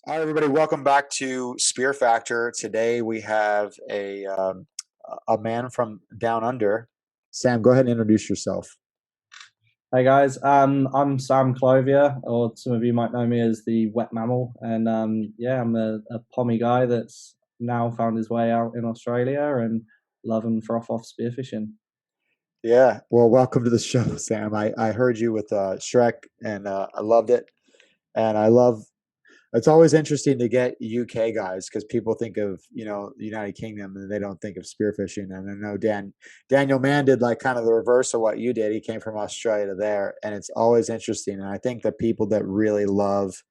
Hi, everybody. Welcome back to Spearfactor. Today we have a man from down under. Sam, go ahead and introduce yourself. Hey guys, I'm Sam Clothier, or some of you might know me as the Wet Mammal, and yeah, I'm a pommy guy that's now found his way out in Australia and loving froth off spearfishing. Yeah, well, welcome to the show, Sam. I heard you with Shrek, and I loved it. And I love it's always interesting to get UK guys because people think of the United Kingdom and they don't think of spearfishing. And I know Daniel Mann did like kind of the reverse of what you did. He came from Australia to there, and it's always interesting. And I think the people that really love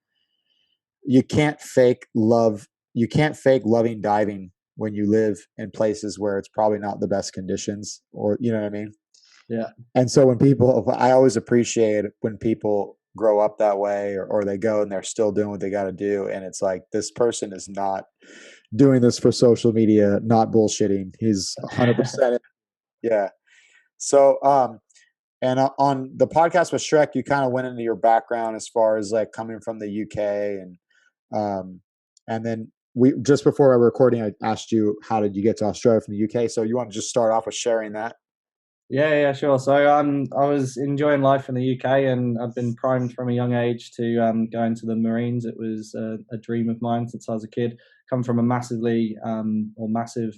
you can't fake love you can't fake loving diving when you live in places where it's probably not the best conditions, or you know what I mean. Yeah, And so when people I always appreciate when people grow up that way, or they go and they're still doing what they got to do, and it's like this person is not doing this for social media, not bullshitting. He's 100%. Yeah. So and on the podcast with Shrek, you kind of went into your background as far as like coming from the UK, um, and then we just before our recording, I asked you how did you get to Australia from the UK. So you want to just start off with sharing that? yeah, sure. So I was enjoying life in the UK, and I've been primed from a young age to go into the Marines. It was a dream of mine since I was a kid. Come from a massive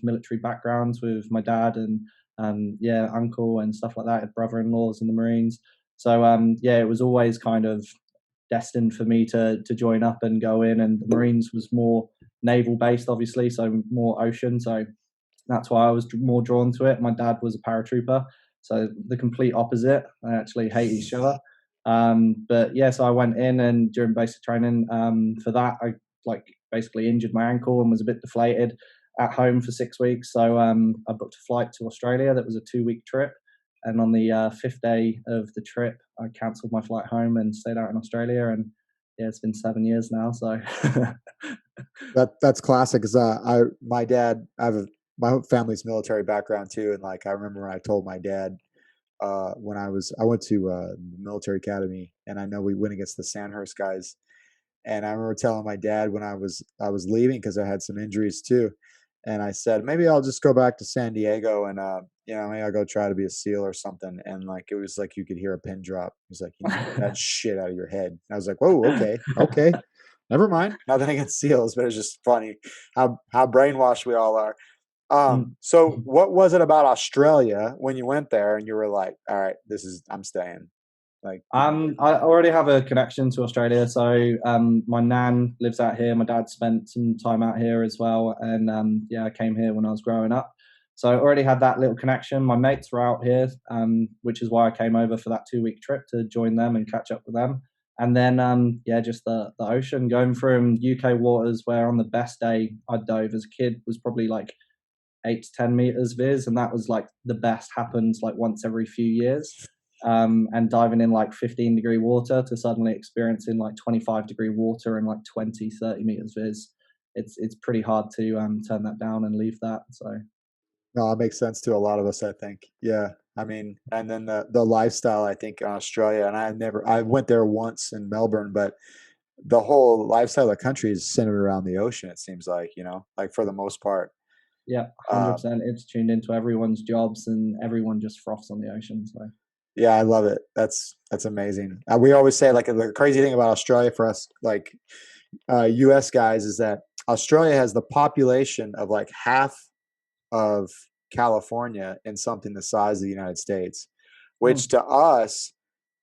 military background with my dad and yeah, uncle and stuff like that. Brother-in-laws in the Marines. So yeah, it was always kind of destined for me to join up and go in. And the Marines was more naval based, obviously, so more ocean. So that's why I was more drawn to it. My dad was a paratrooper, so the complete opposite. I actually hate each other. But yeah, so I went in, and during basic training, for that, I like basically injured my ankle and was a bit deflated at home for 6 weeks. So I booked a flight to Australia. That was a 2 week trip. And on the fifth day of the trip, I cancelled my flight home and stayed out in Australia. And yeah, it's been 7 years now. So That's classic. Cause I my dad I have my whole family's military background too, and like I remember when I told my dad when I went to the military academy, and I know we went against the Sandhurst guys. And I remember telling my dad when I was leaving because I had some injuries too, and I said maybe I'll just go back to San Diego and maybe I'll go try to be a SEAL or something. And like it was like you could hear a pin drop. He's like, you need to get that shit out of your head. And I was like, whoa, okay, never mind. Nothing against SEALs, but it's just funny how brainwashed we all are. So what was it about Australia when you went there and you were like, all right, I'm staying? Like, I already have a connection to Australia, so my nan lives out here. My dad spent some time out here as well, and yeah, I came here when I was growing up, so I already had that little connection. My mates were out here, which is why I came over for that 2 week trip to join them and catch up with them. And then yeah, just the ocean, going from UK waters, where on the best day I dove as a kid was probably like 8 to 10 meters viz, and that was like the best happens like once every few years. And diving in like 15-degree water to suddenly experiencing like 25-degree water and like 20, 30 meters viz. It's pretty hard to turn that down and leave that. So no, it makes sense to a lot of us, I think. Yeah. I mean, and then the lifestyle, I think, in Australia, and I went there once in Melbourne, but the whole lifestyle of the country is centered around the ocean, it seems like, like for the most part. yeah, 100%. It's tuned into everyone's jobs, and everyone just froths on the ocean. So Yeah, I love it. That's amazing. We always say like the crazy thing about Australia for us, like US guys, is that Australia has the population of like half of California and something the size of the United States, which mm, to us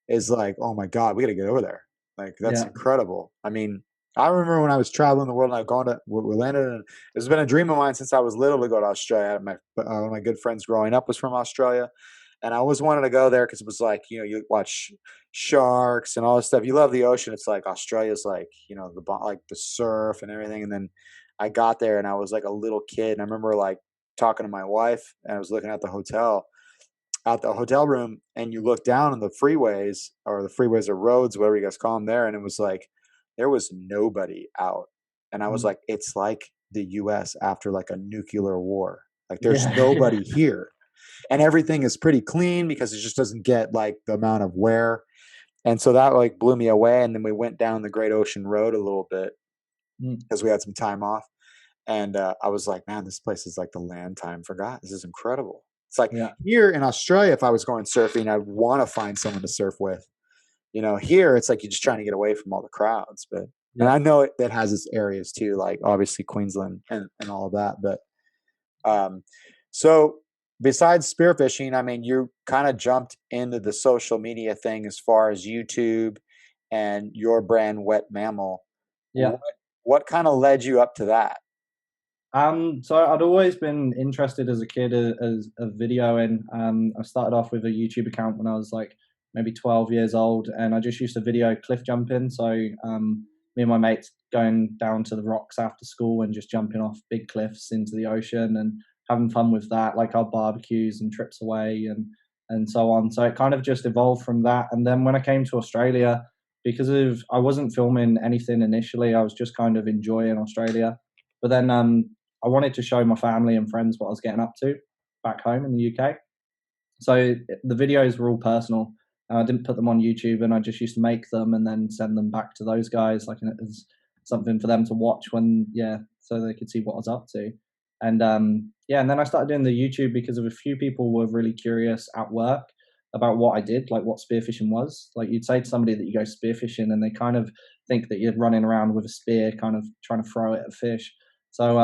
is like, oh my God, we got to get over there. Like, that's yeah, incredible. I mean, I remember when I was traveling the world and I've gone to, we landed, and it's been a dream of mine since I was little to go to Australia. One of my good friends growing up was from Australia. And I always wanted to go there because it was like, you watch sharks and all this stuff. You love the ocean. It's like Australia's like, like the surf and everything. And then I got there and I was like a little kid. And I remember like talking to my wife, and I was looking at the hotel room, and you look down on the freeways, or the freeways or roads, whatever you guys call them there. And it was like, there was nobody out. And I was mm, like, it's like the US after like a nuclear war. Like there's yeah, nobody here, and everything is pretty clean because it just doesn't get like the amount of wear. And so that like blew me away. And then we went down the Great Ocean Road a little bit, Mm. because we had some time off. And I was like, man, this place is like the land time forgot. This is incredible. It's like Yeah. here in Australia, if I was going surfing, I'd want to find someone to surf with. You know, here it's like you're just trying to get away from all the crowds. But and Yeah. I know it has its areas too, like obviously Queensland and all of that. But um, so besides spearfishing, I mean, you kind of jumped into the social media thing as far as YouTube and your brand, Wet Mammal. What Yeah. what kind of led you up to that? So I'd always been interested as a kid as a videoing. I started off with a YouTube account when I was like maybe 12 years old, and I just used to video cliff jumping. So me and my mates going down to the rocks after school and just jumping off big cliffs into the ocean and having fun with that, like our barbecues and trips away and so on. So it kind of just evolved from that. And then when I came to Australia, because of I wasn't filming anything initially, I was just kind of enjoying Australia. But then I wanted to show my family and friends what I was getting up to back home in the UK. So the videos were all personal. I didn't put them on YouTube, and I just used to make them and then send them back to those guys, like as something for them to watch when, yeah, so they could see what I was up to. And yeah, and then I started doing the YouTube because of a few people were really curious at work about what I did, like what spearfishing was. Like you'd say to somebody that you go spearfishing, and they kind of think that you're running around with a spear, kind of trying to throw it at a fish. So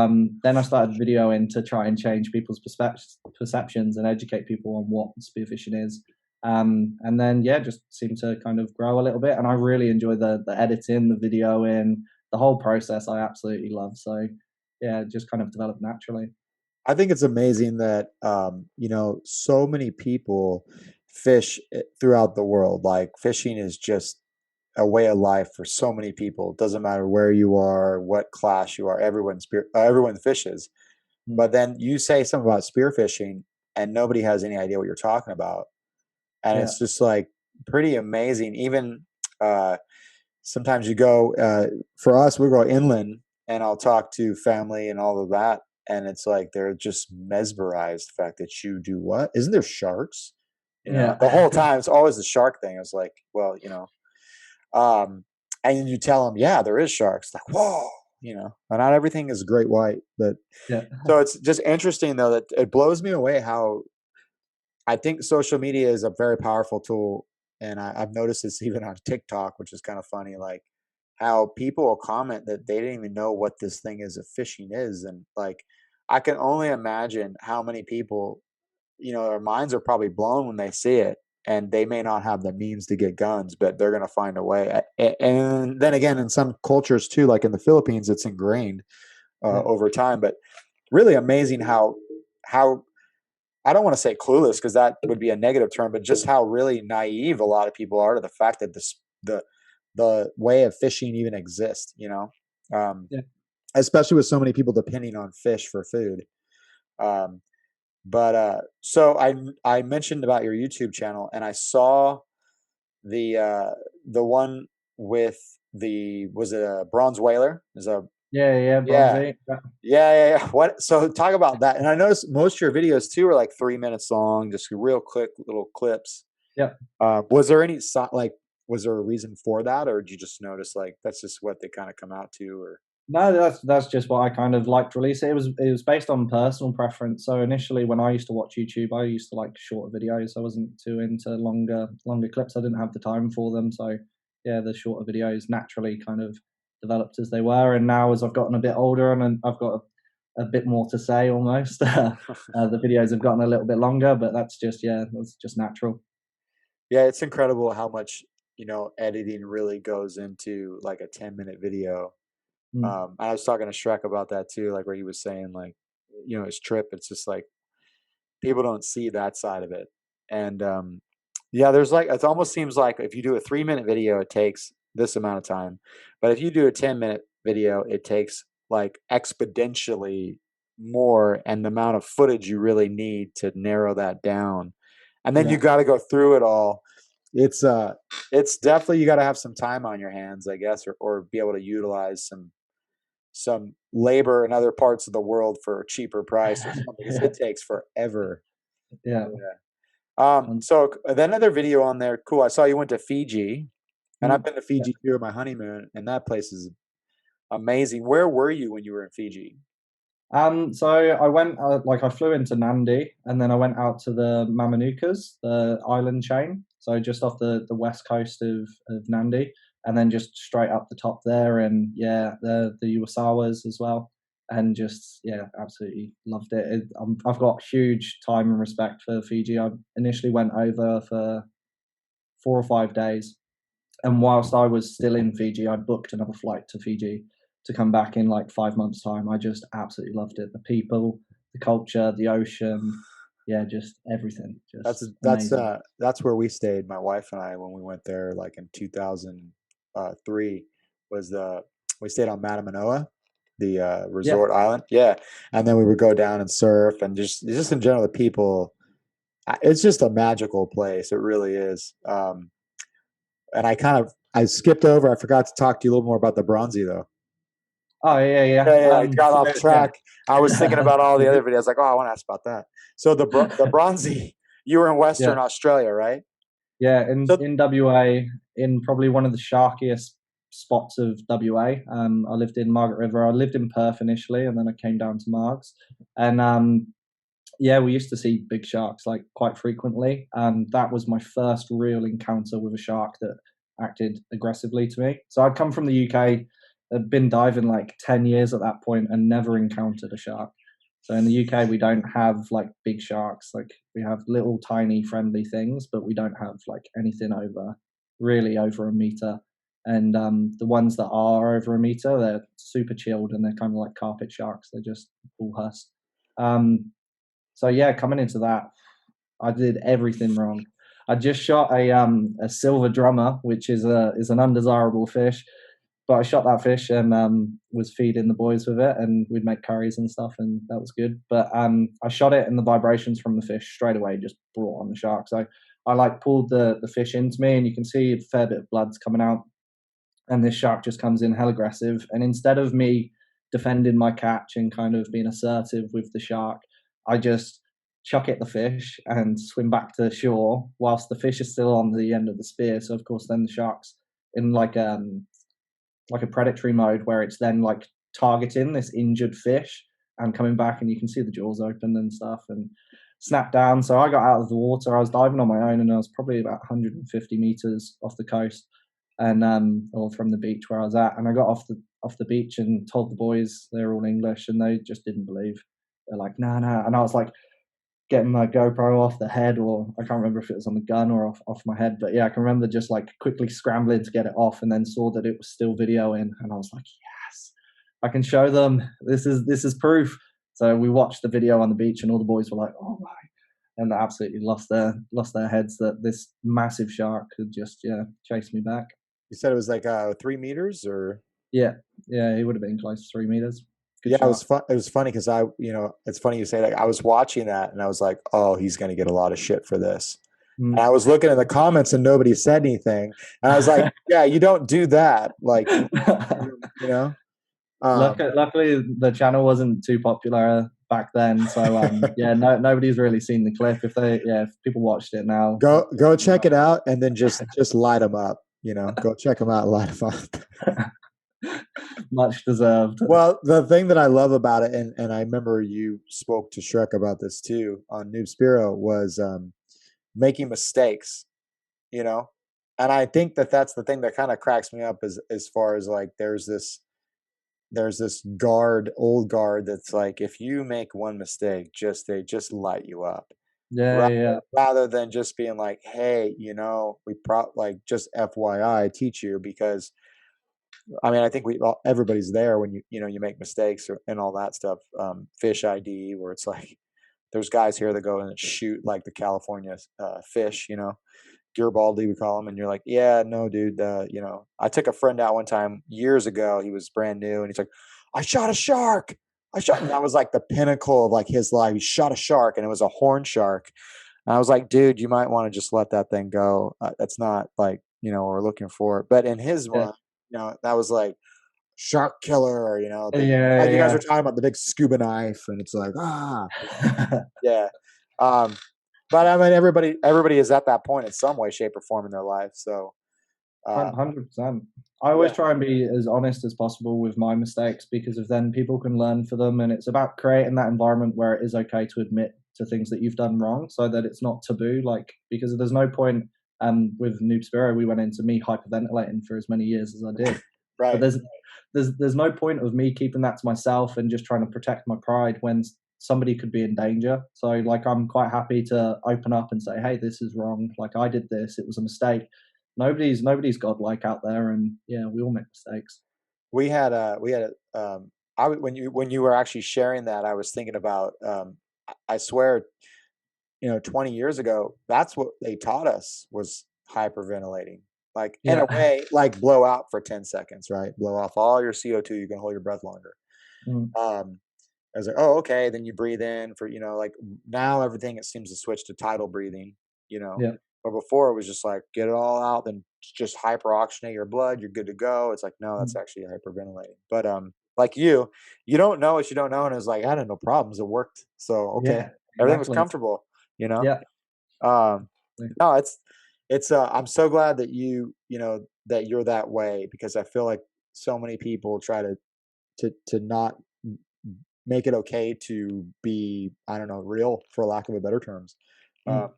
then I started videoing to try and change people's perceptions and educate people on what spearfishing is. And then yeah, just seemed to kind of grow a little bit. And I really enjoy the editing, the videoing, the whole process. I absolutely love. So yeah, it just kind of developed naturally. I think it's amazing that you know, so many people fish throughout the world. Like fishing is just a way of life for so many people. It doesn't matter where you are, what class you are. Everyone fishes. Mm. But then you say something about spearfishing, and nobody has any idea what you're talking about. And Yeah, it's just like pretty amazing. Even uh, sometimes you go for us, we go inland, and I'll talk to family and all of that, and it's like they're just mesmerized the fact that you do what? Isn't there sharks? You know, yeah, the whole time it's always the shark thing. I was like, well, you know, um, and then you tell them, yeah, there is sharks. Like, whoa, you know, and not everything is great white, but yeah, so it's just interesting though that it blows me away how I think social media is a very powerful tool, and I've noticed this even on TikTok, which is kind of funny. Like how people will comment that they didn't even know what this thing is of fishing is, and like I can only imagine how many people, you know, their minds are probably blown when they see it, and they may not have the means to get guns, but they're going to find a way. And then again, in some cultures too, like in the Philippines, it's ingrained yeah, over time. But really amazing how I don't want to say clueless because that would be a negative term, but just how really naive a lot of people are to the fact that the way of fishing even exists. You know, um, yeah. especially with so many people depending on fish for food. Um, but so I mentioned about your YouTube channel, and I saw the uh, the one with the was it a bronze whaler? Is a Yeah, yeah, yeah. bronzy. Yeah, Yeah. What? So talk about that. And I noticed most of your videos too are like 3 minutes long, just real quick little clips. yeah. Was there any like? Was there a reason for that, or did you just notice like that's just what they kind of come out to? Or No, that's just what I kind of liked to release. It was based on personal preference. So initially, when I used to watch YouTube, I used to like shorter videos. I wasn't too into longer clips. I didn't have the time for them. So yeah, the shorter videos naturally kind of developed as they were. And now, as I've gotten a bit older and I've got a bit more to say, almost the videos have gotten a little bit longer. But that's just yeah, that's just natural. yeah, it's incredible how much you know editing really goes into like a 10-minute video. Mm, I was talking to Shrek about that too, like where he was saying like, you know, his trip. It's just like people don't see that side of it. And yeah, there's like it almost seems like if you do a 3 minute video, it takes this amount of time, but if you do a 10 minute video, it takes like exponentially more, and the amount of footage you really need to narrow that down, and then you yeah, got to go through it all. It's it's definitely you got to have some time on your hands, I guess, or be able to utilize some labor in other parts of the world for a cheaper price or something because yeah, it takes forever. yeah. Yeah. Um, So then another video on there. Cool. I saw you went to Fiji, and I've mm, been to yeah, Fiji too on my honeymoon, and that place is Amazing. Where were you when you were in Fiji? So I went like I flew into Nandi, and then I went out to the Mamanukas, the island chain. So just off the west coast of Nandi, and then just straight up the top there, and yeah, the Uwasawas as well, and just yeah, absolutely loved it. I've got huge time and respect for Fiji. I initially went over for 4 or 5 days, and whilst I was still in Fiji, I booked another flight to Fiji to come back in like 5 months' time. I just absolutely loved it. The people, the culture, the ocean, yeah, just everything, That's just that's amazing. uh that's where we stayed, my wife and I, when we went there like in 2003. Was the We stayed on Manamanoa, the Yeah. resort island. Yeah, and then we would go down and surf, and just in general, the people. It's just a magical place. It really is. And I skipped over. I forgot to talk to you a little more about the Bronzy though. Oh yeah, yeah. Yeah, I got So off yeah, track. I was thinking about all the other videos. Like, oh, I want to ask about that. So the Bronzy, you were in yeah, Western Australia, right? yeah. So In WA, in probably one of the sharkiest spots of WA. I lived in Margaret River. I lived in Perth initially, and then I came down to Margs, and yeah, we used to see big sharks like quite frequently, and that was my first real encounter with a shark that acted aggressively to me. So I'd come from the UK, I'd been diving like 10 years at that point, and never encountered a shark. So in the UK, we don't have like big sharks. Like we have little tiny friendly things, but we don't have like anything over really over a meter. And the ones that are over a meter, they're super chilled and they're kind of like carpet sharks. They're just all husk. So yeah, coming into that, I did everything wrong. I just shot a silver drummer, which is an undesirable fish, but I shot that fish and was feeding the boys with it, and we'd make curries and stuff, and that was good. But I shot it, and the vibrations from the fish straight away just brought on the shark. So I like pulled the fish into me, and you can see a fair bit of blood's coming out, and this shark just comes in hell aggressive. And instead of me defending my catch and kind of being assertive with the shark, I just chuck it the fish and swim back to shore whilst the fish is still on the end of the spear. So of course then the shark's in like a predatory mode where it's then like targeting this injured fish and coming back, and you can see the jaws open and stuff and snap down. So I got out of the water. I was diving on my own, and I was probably about 150 meters off the coast, and or from the beach where I was at. And I got off the beach and told the boys, they were all English, and they just didn't believe. They're like, no, no. And I was like, getting my GoPro off the head, or I can't remember if it was on the gun or off my head, but yeah, I can remember just like quickly scrambling to get it off, and then saw that it was still videoing, and I was like, yes, I can show them. This is proof. So we watched the video on the beach, and all the boys were like, oh my, and they absolutely lost their heads that this massive shark could just yeah chase me back. you said it was like 3 meters, or Yeah, yeah, he would have been close to 3 meters. Good yeah, it was shark. fun. It was funny because it's funny you say that. I was watching that and I was like, oh, he's going to get a lot of shit for this. And I Mm. was looking in the comments and nobody said anything. And I was like, yeah, you don't do that. Like, you know, um, Luckily, the channel wasn't too popular back then, so yeah, no, nobody's really seen the clip. If people watched it now, go check it out and then just light them up. Go check them out, and light them up. much deserved. Well, the thing that I love about it, and I remember you spoke to Shrek about this too on Noob Spiro, was making mistakes. You know, and I think that that's the thing that kind of cracks me up, as far as like there's this old guard that's like, if you make one mistake, they just light you up, Yeah, rather yeah, rather than just being like, hey, like, just FYI, teach you. Because I mean, I think everybody's there when you make mistakes, and all that stuff. Fish ID, where it's like there's guys here that go and shoot like the California fish, Garibaldi, we call him, and you're like, yeah, no, dude, I took a friend out one time years ago. He was brand new, and he's like, I shot a shark. And that was like the pinnacle of like his life. He shot a shark, and it was a horn shark. And I was like, dude, you might want to just let that thing go. That's not like what we're looking for. But in his yeah, mind, that was like shark killer, or yeah, like you guys yeah, are talking about the big scuba knife, and it's like, yeah. yeah. Um, but I mean, everybody is at that point in some way, shape, or form in their life. So Uh, 100%. I always yeah, try and be as honest as possible with my mistakes because of then people can learn for them, and it's about creating that environment where it is okay to admit to things that you've done wrong, so that it's not taboo. Like because there's no point. With Noob Spiro, we went into me hyperventilating for as many years as I did, but right. there's no point of me keeping that to myself and just trying to protect my pride when somebody could be in danger. So like I'm quite happy to open up and say, hey, this is wrong. Like I did this, it was a mistake. Nobody's godlike out there, and yeah, we all make mistakes. We had a when you were actually sharing that, I was thinking about I swear, 20 years ago, that's what they taught us was hyperventilating. Like in a Yeah. way, like blow out for 10 seconds, right? Blow off all your CO2, you can hold your breath longer. Mm. Um, I was like, oh, okay. Then you breathe in for, like now everything it seems to switch to tidal breathing, you know. Yeah. But before it was just like get it all out, then just hyperoxygenate your blood, you're good to go. It's like, no, that's Mm. actually hyperventilating. But like you don't know what you don't know. And it's like, I had no problems. It worked. So okay. Yeah. Everything was Exactly. comfortable, you know? Yeah. Um no, it's I'm so glad that that you're that way because I feel like so many people try to not make it okay to be, I don't know, real for lack of a better terms. Um, Mm.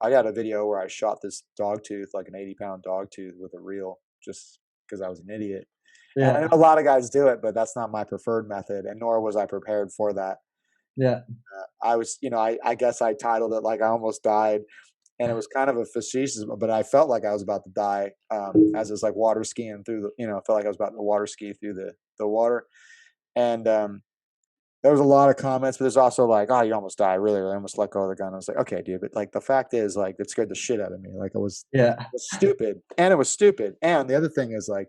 I got a video where I shot this dog tooth, like an 80-pound dog tooth with a reel just because I was an idiot. And I know Yeah. a lot of guys do it, but that's not my preferred method, and nor was I prepared for that. Yeah. I was, I guess I titled it like I almost died, and it was kind of a facetious, but I felt like I was about to die as it's like water skiing through I felt like I was about to water ski through the water, and there was a lot of comments, but there's also like, "Oh, you almost died, really? I almost let go of the gun." I was like, "Okay, dude," but like the fact is, like, it scared the shit out of me. Like, Yeah. it was stupid, and it was stupid. And the other thing is, like,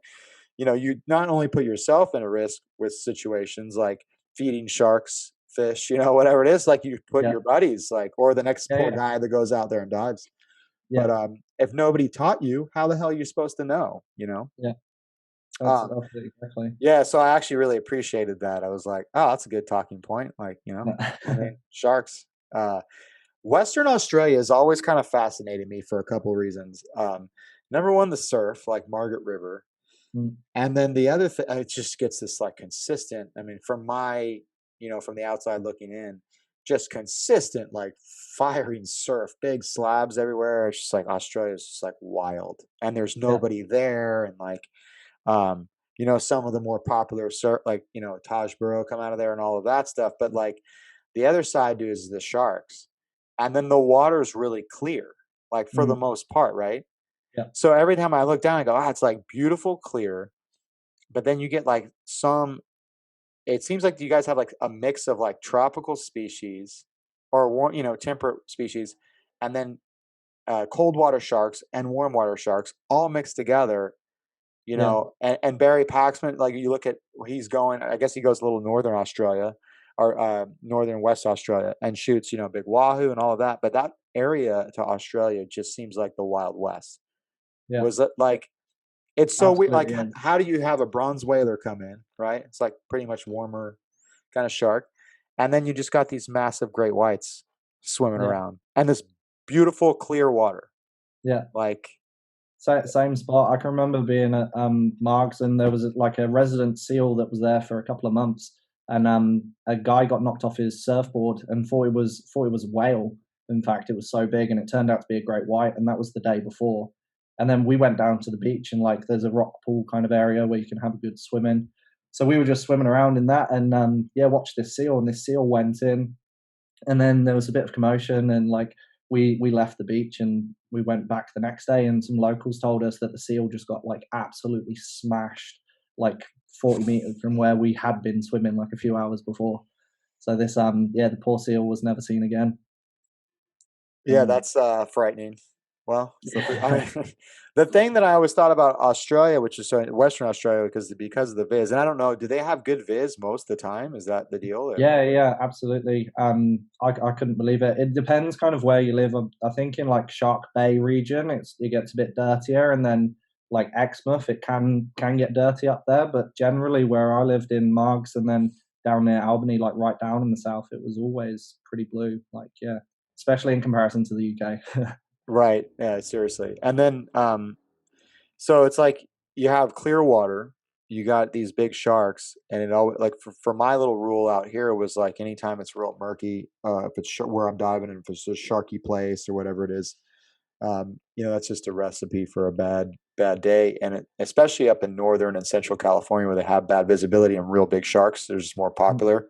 you not only put yourself in a risk with situations like feeding sharks, fish, whatever it is, like you put Yeah. your buddies, like, or the next Yeah. poor Yeah. guy that goes out there and dives. But Yeah. if nobody taught you, how the hell are you supposed to know? Yeah. That's Um, absolutely exactly. Yeah, so I actually really appreciated that. I was like, "Oh, that's a good talking point." Like, I Yeah. mean, sharks. Western Australia has always kind of fascinated me for a couple reasons. Number one, the surf, like Margaret River, Mm. and then the other thing, it just gets this like consistent. I mean, from the outside looking in, just consistent like firing surf, big slabs everywhere. It's just like Australia is just like wild, and there's Yeah. nobody there, and like um, some of the more popular like, Taj Burrow come out of there and all of that stuff. But like the other side is the sharks. And then the water's really clear, like for the Mm. most part, right? Yeah. So every time I look down, I go, it's like beautiful, clear. But then you get like it seems like you guys have like a mix of like tropical species or warm, temperate species, and then cold water sharks and warm water sharks all mixed together. Yeah. And Barry Paxman, like you look at where he's going, I guess he goes a little northern Australia or northern West Australia and shoots, big wahoo and all of that. But that area to Australia just seems like the Wild West. Yeah. Was it like, it's so weird. Like, Absolutely. Yeah. how do you have a bronze whaler come in, right? It's like pretty much warmer kind of shark. And then you just got these massive great whites swimming Yeah. around and this beautiful clear water. Yeah. Like, So, same spot. I can remember being at Margs, and there was like a resident seal that was there for a couple of months, and a guy got knocked off his surfboard and thought it was a whale. In fact, it was so big, and it turned out to be a great white, and that was the day before. And then we went down to the beach, and like there's a rock pool kind of area where you can have a good swim in. So we were just swimming around in that, and yeah, watched this seal, and this seal went in, and then there was a bit of commotion, and like we left the beach and we went back the next day, and some locals told us that the seal just got like absolutely smashed like 40 meters from where we had been swimming like a few hours before. So this yeah, the poor seal was never seen again. yeah, um that's frightening. Well, so I yeah. mean, the thing that I always thought about Australia, which is Western Australia, because of the viz, and I don't know, do they have good viz most of the time? Is that the deal? Or? Yeah, yeah, absolutely. I couldn't believe it. It depends kind of where you live. I think in like Shark Bay region, it gets a bit dirtier, and then like Exmouth, it can get dirty up there. But generally, where I lived in Margs, and then down near Albany, like right down in the south, it was always pretty blue. Like yeah, especially in comparison to the UK. Right. Yeah. Seriously. And then So it's like you have clear water, you got these big sharks, and it always like for my little rule out here was like anytime it's real murky, if it's where I'm diving, and if it's a sharky place or whatever it is, that's just a recipe for a bad day. And especially up in northern and central California where they have bad visibility and real big sharks, they're just more popular.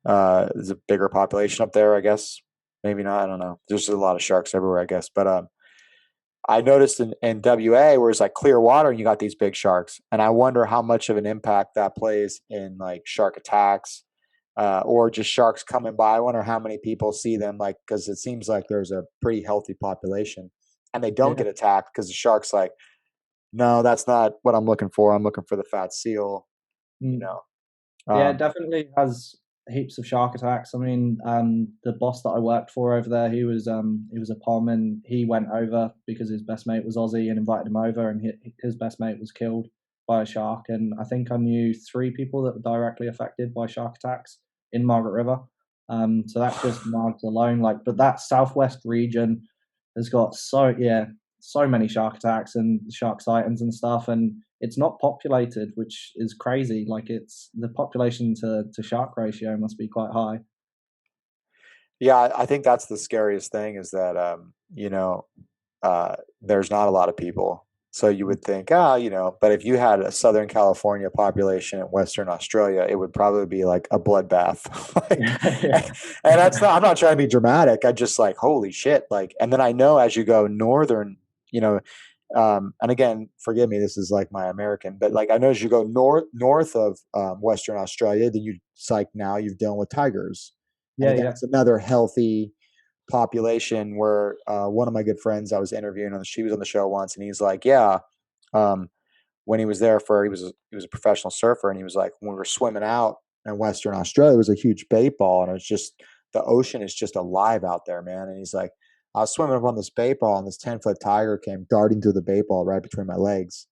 There's a bigger population up there, I guess. Maybe not. I don't know. There's a lot of sharks everywhere, I guess. But I noticed in WA where it's like clear water and you got these big sharks. And I wonder how much of an impact that plays in like shark attacks, or just sharks coming by. I wonder how many people see them, like, because it seems like there's a pretty healthy population and they don't Yeah. get attacked because the shark's like, no, that's not what I'm looking for. I'm looking for the fat seal, you Mm. know. Yeah, it Um, definitely has heaps of shark attacks. I mean, the boss that I worked for over there, he was a pom, and he went over because his best mate was Aussie and invited him over, and his best mate was killed by a shark. And I think I knew three people that were directly affected by shark attacks in Margaret River. So that's just Margs alone. Like, but that southwest region has got so many shark attacks and shark sightings and stuff, and it's not populated, which is crazy. Like it's the population to shark ratio must be quite high. yeah, I think that's the scariest thing is that, there's not a lot of people. So you would think, but if you had a Southern California population in Western Australia, it would probably be like a bloodbath. Like, Yeah, and that's not, I'm not trying to be dramatic. I just like, holy shit. Like, and then I know as you go northern, you know, and again, forgive me, this is like my American, but like I know as you go north of Western Australia, then it's like now you've dealt with tigers, and yeah, again, yeah, it's another healthy population where one of my good friends I was interviewing she was on the show once, and he's like, yeah, um, when he was there he was a professional surfer, and he was like, when we were swimming out in Western Australia, it was a huge bait ball, and it was just the ocean is just alive out there, man. And he's like, I was swimming up on this bait ball, and this 10-foot tiger came darting through the bait ball right between my legs.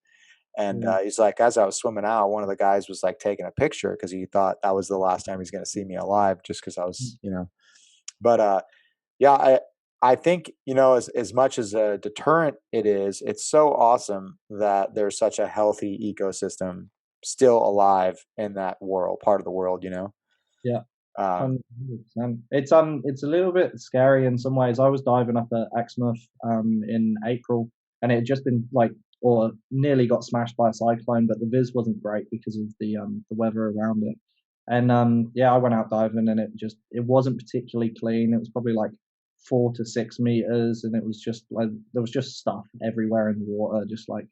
And yeah. he's like, as I was swimming out, one of the guys was like taking a picture because he thought that was the last time he's going to see me alive, just because I Mm. was, But yeah, I think, as much as a deterrent it is, it's so awesome that there's such a healthy ecosystem still alive in that world, part of the world. Yeah. Um, 100%. It's a little bit scary in some ways. I was diving up at Exmouth in April, and it had just been like, or nearly got smashed by a cyclone, but the viz wasn't great because of the weather around it. And yeah, I went out diving, and it wasn't particularly clean. It was probably like 4 to 6 meters, and it was just like there was just stuff everywhere in the water, just like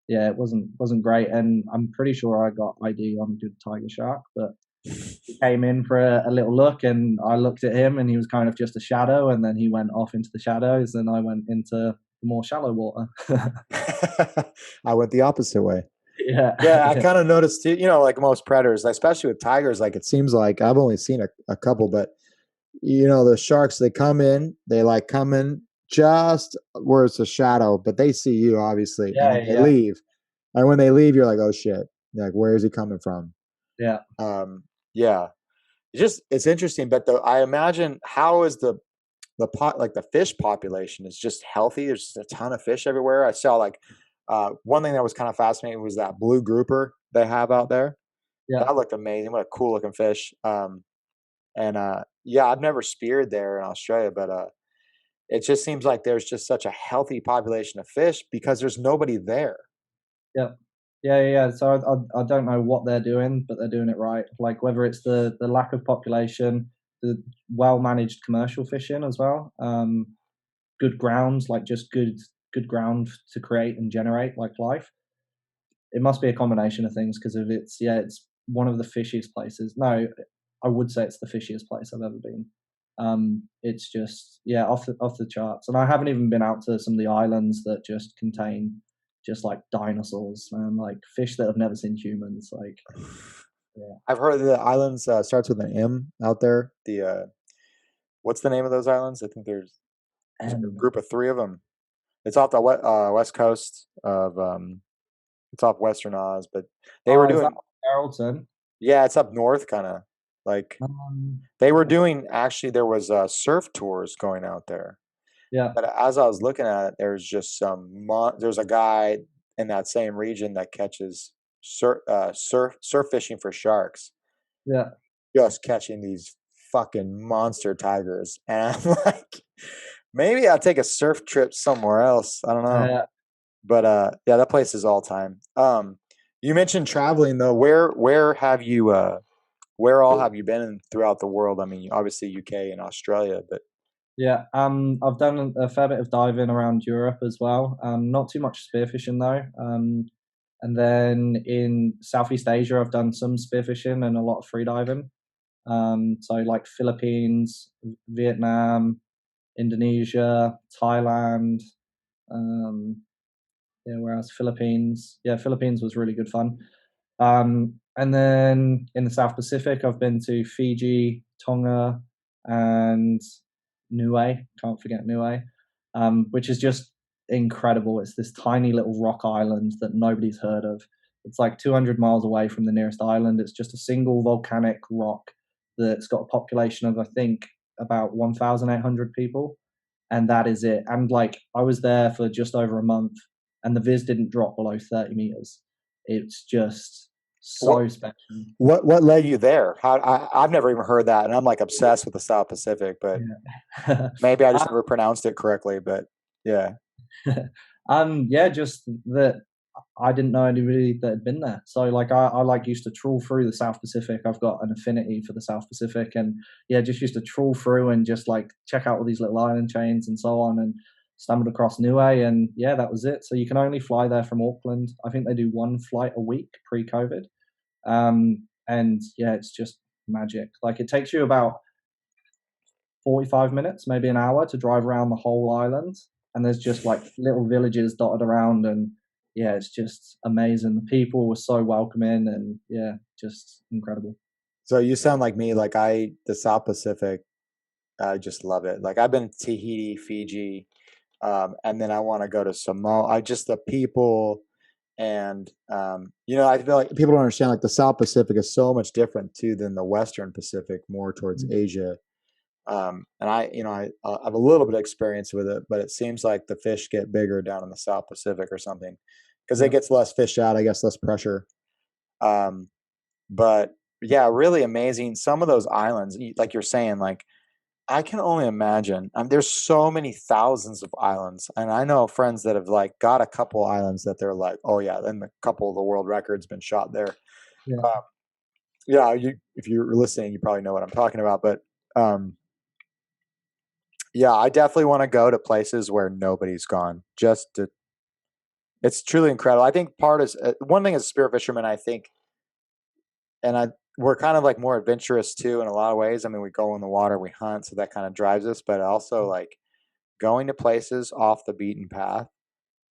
yeah, it wasn't great. And I'm pretty sure I got ID on good tiger shark, but he came in for a little look, and I looked at him, and he was kind of just a shadow, and then he went off into the shadows, and I went into the more shallow water. I went the opposite way. Yeah, Yeah, I yeah, kind of noticed too, like most predators, especially with tigers, like it seems like I've only seen a couple, but the sharks, they come in, they like come in just where it's a shadow, but they see you obviously, and then yeah, they yeah, leave. And when they leave, you're like, oh shit, like where is he coming from? yeah, Yeah, it's interesting, but I imagine how is the pot like the fish population is just healthy. There's just a ton of fish everywhere. I saw like one thing that was kind of fascinating was that blue grouper they have out there. yeah, That looked amazing. What a cool looking fish. And yeah, I've never speared there in Australia, but it just seems like there's just such a healthy population of fish because there's nobody there. yeah. Yeah, yeah, yeah. So I don't know what they're doing, but they're doing it right. Like whether it's the lack of population, the well managed commercial fishing as well, good grounds, like just good ground to create and generate like life. It must be a combination of things because of it's one of the fishiest places. No, I would say it's the fishiest place I've ever been. It's just off the charts, and I haven't even been out to some of the islands that just contain just like dinosaurs, man, like fish that have never seen humans. Like yeah, I've heard the islands starts with an M out there. The what's the name of those islands? I think there's a and group of three of them. It's off the west coast of it's off Western Oz, but they were oh, is that doing, Carrollton? yeah, it's up north, kind of like they were Oh, doing. Actually, there was surf tours going out there, yeah, but as I was looking at it, there's just there's a guy. in that same region that catches surf fishing for sharks, Yeah. just catching these fucking monster tigers, and I'm like, maybe I'll take a surf trip somewhere else. I don't know, Uh, but yeah, that place is all time. You mentioned traveling though. Where all have you been in throughout the world? I mean, obviously UK and Australia, but yeah. I've done a fair bit of diving around Europe as well. Not too much spearfishing though. And then in Southeast Asia, I've done some spearfishing and a lot of free diving. So like Philippines, Vietnam, Indonesia, Thailand. Um, yeah, whereas Philippines, yeah, Philippines was really good fun. And then in the South Pacific, I've been to Fiji, Tonga, and Niue. Can't forget Niue, which is just incredible. It's this tiny little rock island that nobody's heard of. It's like 200 miles away from the nearest island. It's just a single volcanic rock that's got a population of, I think, about 1,800 people. And that is it. And like, I was there for just over a month, and the viz didn't drop below 30 meters. It's just what so special. what led you there? I've never even heard that, and I'm like obsessed with the South Pacific, but Yeah. maybe I just never pronounced it correctly. But yeah, Yeah, just that I didn't know anybody that had been there. So like I like used to trawl through the South Pacific. I've got an affinity for the South Pacific, and yeah, just used to trawl through and just like check out all these little island chains and so on, and stumbled across Niue, and yeah, that was it. So you can only fly there from Auckland. I think they do one flight a week pre-COVID. And yeah, it's just magic. Like it takes you about 45 minutes, maybe an hour to drive around the whole island. And there's just like little villages dotted around. And yeah, it's just amazing. The people were so welcoming and yeah, just incredible. so you sound like me. Like the South Pacific, I just love it. Like I've been to Tahiti, Fiji, and then I want to go to Samoa. I just the people, and I feel like people don't understand. Like the South Pacific is so much different too than the Western Pacific, more towards Asia. And I have a little bit of experience with it, but it seems like the fish get bigger down in the South Pacific or something because it Yeah. gets less fish out, I guess, less pressure. Um, but yeah, really amazing. Some of those islands, like you're saying, like I can only imagine. There's so many thousands of islands, and I know friends that have like got a couple islands that they're like, oh yeah, then a couple of the world records been shot there. Yeah. Um, yeah, if you're listening, you probably know what I'm talking about, but. Yeah, I definitely want to go to places where nobody's gone. It's truly incredible. I think part is one thing as a spear fisherman. I think, and we're kind of like more adventurous too in a lot of ways. I mean, we go in the water, we hunt, so that kind of drives us. But also like going to places off the beaten path,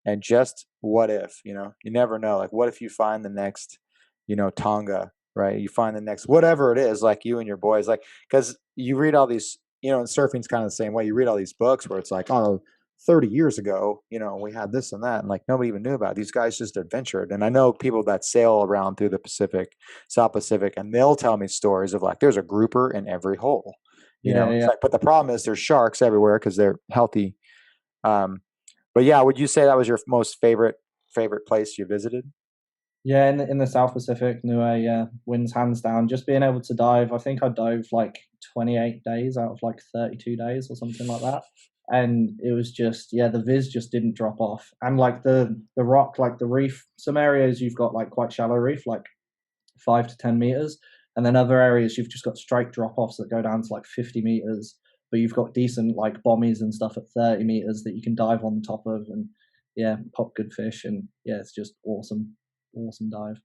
and just what if, you never know. Like, what if you find the next, Tonga, right? You find the next whatever it is, like you and your boys, like because you read all these, and surfing's kind of the same way. You read all these books where it's like, oh, 30 years ago, we had this and that, and like nobody even knew about it. These guys just adventured. And I know people that sail around through the Pacific, South Pacific, and they'll tell me stories of like there's a grouper in every hole. Yeah. It's Yeah. like, but the problem is there's sharks everywhere because they're healthy. Um, but yeah, would you say that was your most favorite place you visited? Yeah, in the South Pacific, Niue, yeah, wins hands down. Just being able to dive, I think I dove like 28 days out of like 32 days or something like that. And it was just, yeah, the viz just didn't drop off. And like the rock, like the reef, some areas you've got like quite shallow reef, like 5 to 10 meters. And then other areas you've just got straight drop offs that go down to like 50 meters. But you've got decent like bommies and stuff at 30 meters that you can dive on the top of and yeah, pop good fish. And yeah, it's just awesome. Awesome dive.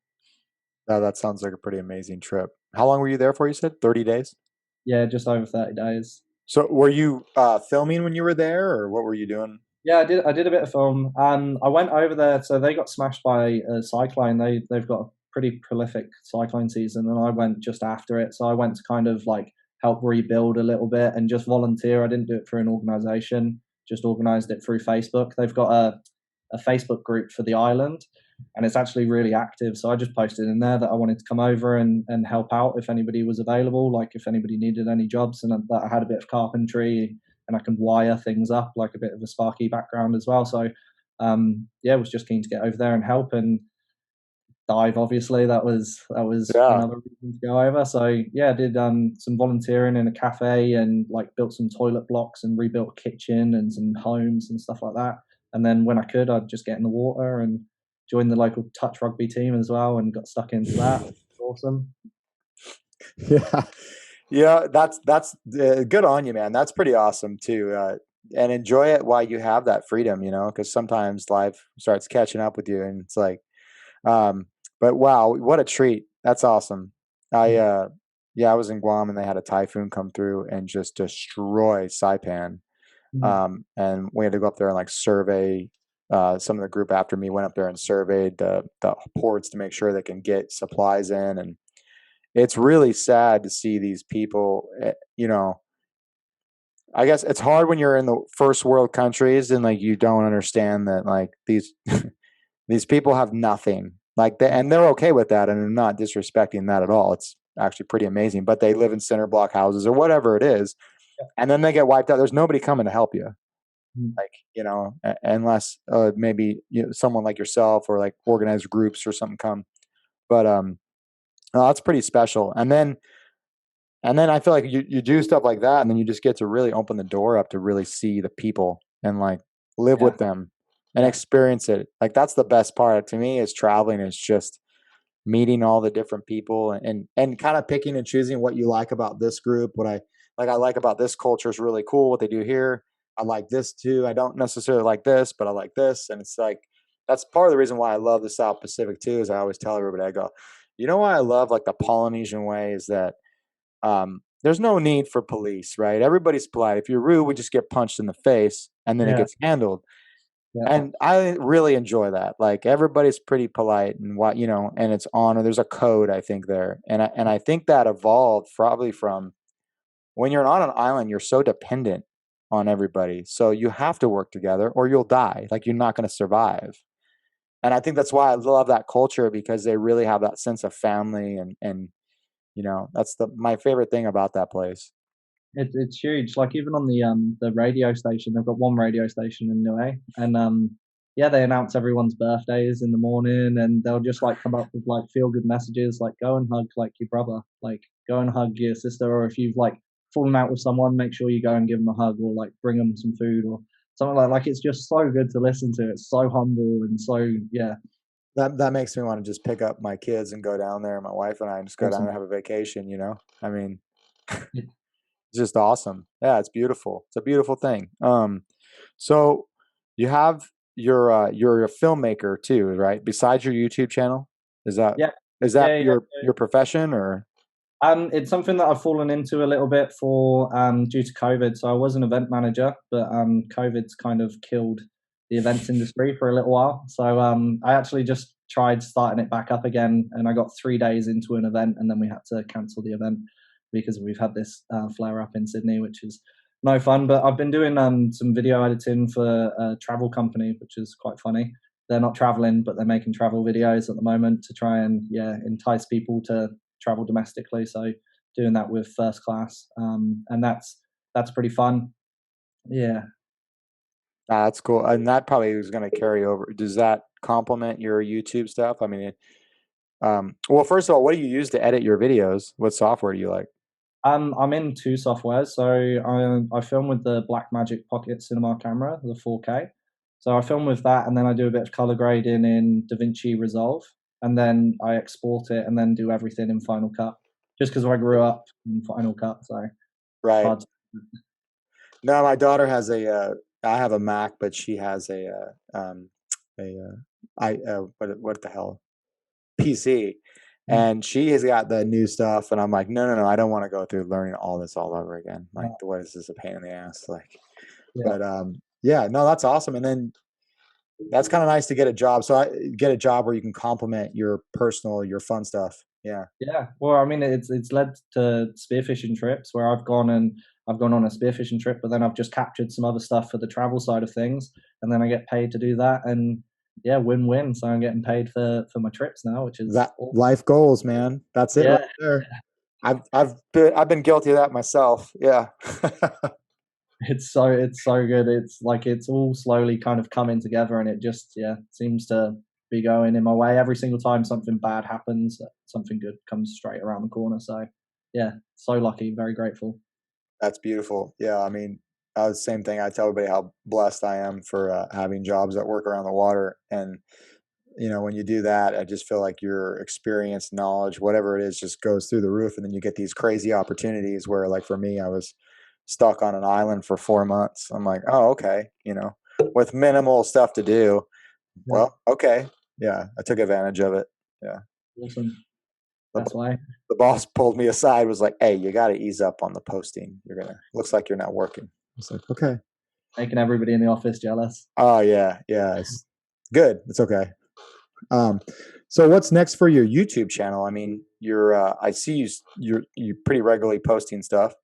Oh, that sounds like a pretty amazing trip. How long were you there for? You said 30 days. Yeah, just over 30 days. So were you filming when you were there, or what were you doing? Yeah, I did a bit of film. I went over there, so they got smashed by a cyclone. They've got a pretty prolific cyclone season, and I went just after it. So I went to kind of like help rebuild a little bit and just volunteer. I didn't do it through an organization, just organized it through Facebook. They've got a Facebook group for the island, and it's actually really active. So I just posted in there that I wanted to come over and help out if anybody was available, like if anybody needed any jobs, and that I had a bit of carpentry and I can wire things up, like a bit of a Sparky background as well. So yeah, was just keen to get over there and help and dive. Obviously, that was Yeah. another reason to go over. So yeah, I did some volunteering in a cafe and like built some toilet blocks and rebuilt a kitchen and some homes and stuff like that. And then when I could, I'd just get in the water and join the local touch rugby team as well and got stuck into that. Awesome. Yeah. Yeah, that's good on you, man. That's pretty awesome too. And enjoy it while you have that freedom, because sometimes life starts catching up with you, and it's like, um, but wow, what a treat. That's awesome. I, Yeah. yeah, I was in Guam and they had a typhoon come through and just destroy Saipan. Mm. And we had to go up there and like survey. Some of the group after me went up there and surveyed the ports to make sure they can get supplies in, and it's really sad to see these people, I guess it's hard when you're in the first world countries and like you don't understand that like these these people have nothing. Like and they're okay with that and they're not disrespecting that at all. It's actually pretty amazing. But they live in cinder block houses or whatever it is, and then they get wiped out. There's nobody coming to help you. Mm. Like, unless maybe someone like yourself or like organized groups or something come. But that's pretty special. And then I feel like you do stuff like that, and then you just get to really open the door up to really see the people and like live Yeah. with them and Yeah. experience it. Like that's the best part to me is traveling is just meeting all the different people and kind of picking and choosing what you like about this group. What I like about this culture is really cool. What they do here, I like this too. I don't necessarily like this, but I like this, and it's like that's part of the reason why I love the South Pacific too. Is I always tell everybody, I go, why I love like the Polynesian way is that there's no need for police, right? Everybody's polite. If you're rude, we just get punched in the face and then it Yeah. gets handled. Yeah. And I really enjoy that. Like everybody's pretty polite and and it's honor. There's a code, I think, there. And I think that evolved probably from when you're on an island, you're so dependent on everybody. So you have to work together or you'll die. Like you're not going to survive. And I think that's why I love that culture because they really have that sense of family and that's my favorite thing about that place. It's huge. Like even on the radio station, they've got one radio station in Niue, and yeah, they announce everyone's birthdays in the morning, and they'll just like come up with like feel good messages, like go and hug like your brother, like go and hug your sister, or if you've like fallen out with someone, make sure you go and give them a hug, or like bring them some food or something like. It's just so good to listen to. It's so humble and so yeah, That makes me want to just pick up my kids and go down there. My wife and I and just go down awesome. and have a vacation. I mean, Yeah, it's just awesome. Yeah, it's beautiful. It's a beautiful thing. So you have you're a filmmaker too, right? Besides your YouTube channel, is that yeah, is that yeah. your profession or? It's something that I've fallen into a little bit for due to COVID. So I was an event manager, but COVID's kind of killed the events industry for a little while. So I actually just tried starting it back up again, and I got 3 days into an event, and then we had to cancel the event because we've had this flare up in Sydney, which is no fun. But I've been doing some video editing for a travel company, which is quite funny. They're not traveling, but they're making travel videos at the moment to try and entice people to travel domestically. So doing that with first class, and that's pretty fun. Yeah, That's cool, and that probably is going to carry over. Does that complement your YouTube stuff? I mean, well, first of all, what do you use to edit your videos? What software do you like? I'm in two softwares. So I film with the Blackmagic Pocket Cinema camera, the 4K. So I film with that, and then I do a bit of color grading in DaVinci Resolve, and then I export it, and then do everything in Final Cut. Just because I grew up in Final Cut, so it's Right. hard. No, my daughter has I have a Mac, but she has a what the hell PC, Mm. and she has got the new stuff, and I'm like, no, no, no, I don't want to go through learning all this all over again. Like, Yeah, what is this a pain in the ass? Like, yeah. but yeah, no, that's awesome, and then that's kind of nice to get a job. So I get a job where you can complement your fun stuff. Yeah. Yeah, well, I mean, it's led to spearfishing trips where I've gone on a spearfishing trip, but then I've just captured some other stuff for the travel side of things, and then I get paid to do that, and yeah, win-win. So I'm getting paid for my trips now, which is That awesome. life goals, man. That's it right Yeah, there. I've been guilty of that myself. Yeah. It's so good. It's like it's all slowly kind of coming together, and it just seems to be going in my way every single time something bad happens. Something good comes straight around the corner. So yeah, so lucky, very grateful. That's beautiful. Yeah, I mean, the same thing. I tell everybody how blessed I am for having jobs that work around the water, and when you do that, I just feel like your experience, knowledge, whatever it is, just goes through the roof, and then you get these crazy opportunities where, like for me, I was stuck on an island for 4 months. I'm like, oh, okay, with minimal stuff to do. Yeah, Well, okay, yeah, I took advantage of it. Yeah, awesome. the, That's why the boss pulled me aside, was like, hey, you got to ease up on the posting. Looks like you're not working. I was like, okay. making everybody in the office jealous. Oh yeah, yeah, it's good. It's okay. Um, so what's next for your YouTube channel? I mean, I see you pretty regularly posting stuff.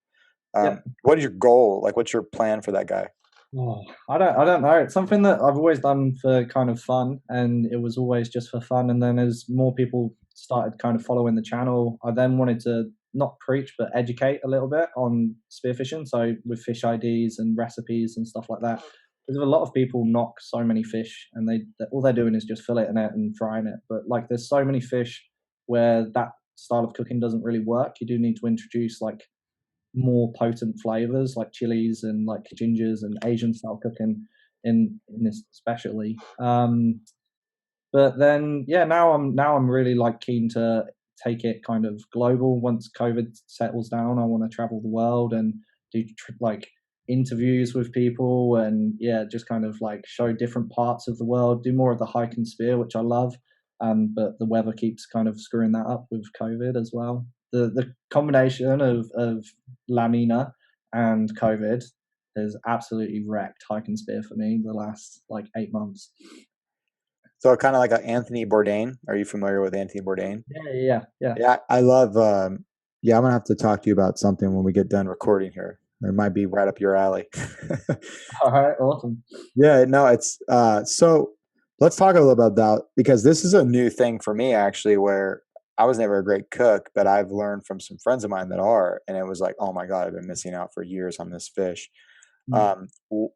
Yep. What is your goal? Like, what's your plan for that guy? Oh, I don't know. It's something that I've always done for kind of fun, and it was always just for fun. And then as more people started kind of following the channel, I then wanted to not preach but educate a little bit on spearfishing. So with fish IDs and recipes and stuff like that, because a lot of people knock so many fish, and all they're doing is just filleting it and frying it. But like, there's so many fish where that style of cooking doesn't really work. You do need to introduce like more potent flavors like chilies and like gingers and Asian style cooking in this especially. But then now I'm really like keen to take it kind of global. Once COVID settles down, I want to travel the world and do like interviews with people, and just kind of like show different parts of the world. Do more of the hike and spear, which I love. But the weather keeps kind of screwing that up with COVID as well. The combination of La Nina and COVID has absolutely wrecked hike and spear for me the last like 8 months. So kind of like a Anthony Bourdain. Are you familiar with Anthony Bourdain? Yeah. Yeah, I love. Yeah, I'm gonna have to talk to you about something when we get done recording here. It might be right up your alley. All right, awesome. Yeah, no, it's so let's talk a little about that because this is a new thing for me actually where I was never a great cook, but I've learned from some friends of mine that are, and it was like, oh my God, I've been missing out for years on this fish. Mm.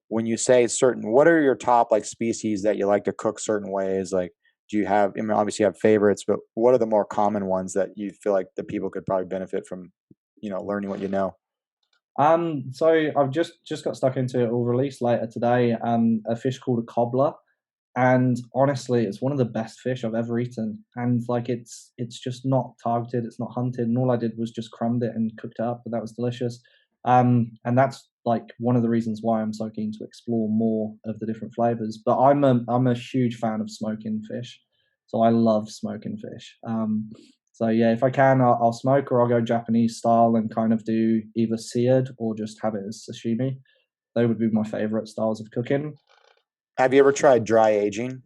When you say certain, what are your top like species that you like to cook certain ways? Like, do you have, I mean, obviously you have favorites, but what are the more common ones that you feel like the people could probably benefit from, learning what you know? So I've just got stuck into it. Will release later today. A fish called a cobbler, and honestly, it's one of the best fish I've ever eaten. And like, it's just not targeted, it's not hunted, and all I did was just crumbed it and cooked it up, but that was delicious. And that's like one of the reasons why I'm so keen to explore more of the different flavors. But I'm a huge fan of smoking fish, so I love smoking fish. So yeah, if I can, I'll smoke or I'll go Japanese style and kind of do either seared or just have it as sashimi. They would be my favorite styles of cooking. Have you ever tried dry aging?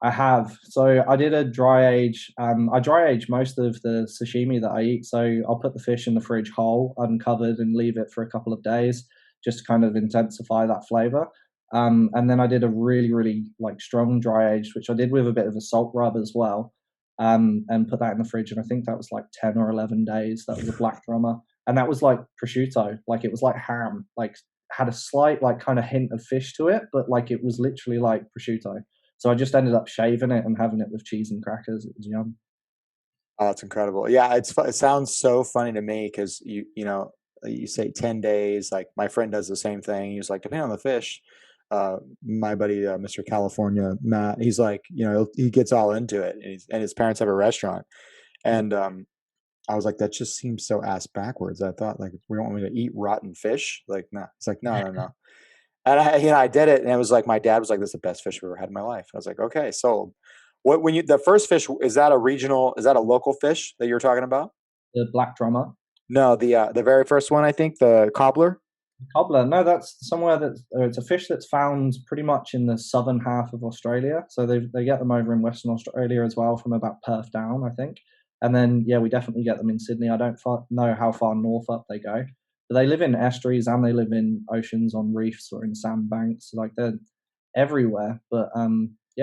I have. So I did a dry age. I dry age most of the sashimi that I eat. So I'll put the fish in the fridge whole, uncovered, and leave it for a couple of days just to kind of intensify that flavor. And then I did a really, really like strong dry age, which I did with a bit of a salt rub as well, and put that in the fridge. And I think that was like 10 or 11 days. That was a black drummer. And that was like prosciutto. Like, it was like ham, like had a slight like kind of hint of fish to it, but like it was literally like prosciutto. So I just ended up shaving it and having it with cheese and crackers. It was yum. Oh, that's incredible. Yeah, it sounds so funny to me because you say 10 days. Like my friend does the same thing. He's like, depending on the fish. My buddy, Mr. California, Matt, he's like, he gets all into it, and his parents have a restaurant, and I was like, that just seems so ass backwards. I thought like, we don't want me to eat rotten fish. Like, no, it's like, no, no, no. And I did it, and it was like my dad was like, "This is the best fish I've ever had in my life." I was like, "Okay, sold." When you the first fish, is that a regional? Is that a local fish that you're talking about? The black drummer. No, the very first one, I think, the cobbler. Cobbler. No, that's somewhere it's a fish that's found pretty much in the southern half of Australia. So they get them over in Western Australia as well, from about Perth down, I think. And then we definitely get them in Sydney. I don't know how far north up they go, but they live in estuaries and they live in oceans, on reefs or in sandbanks. Like, they're everywhere. But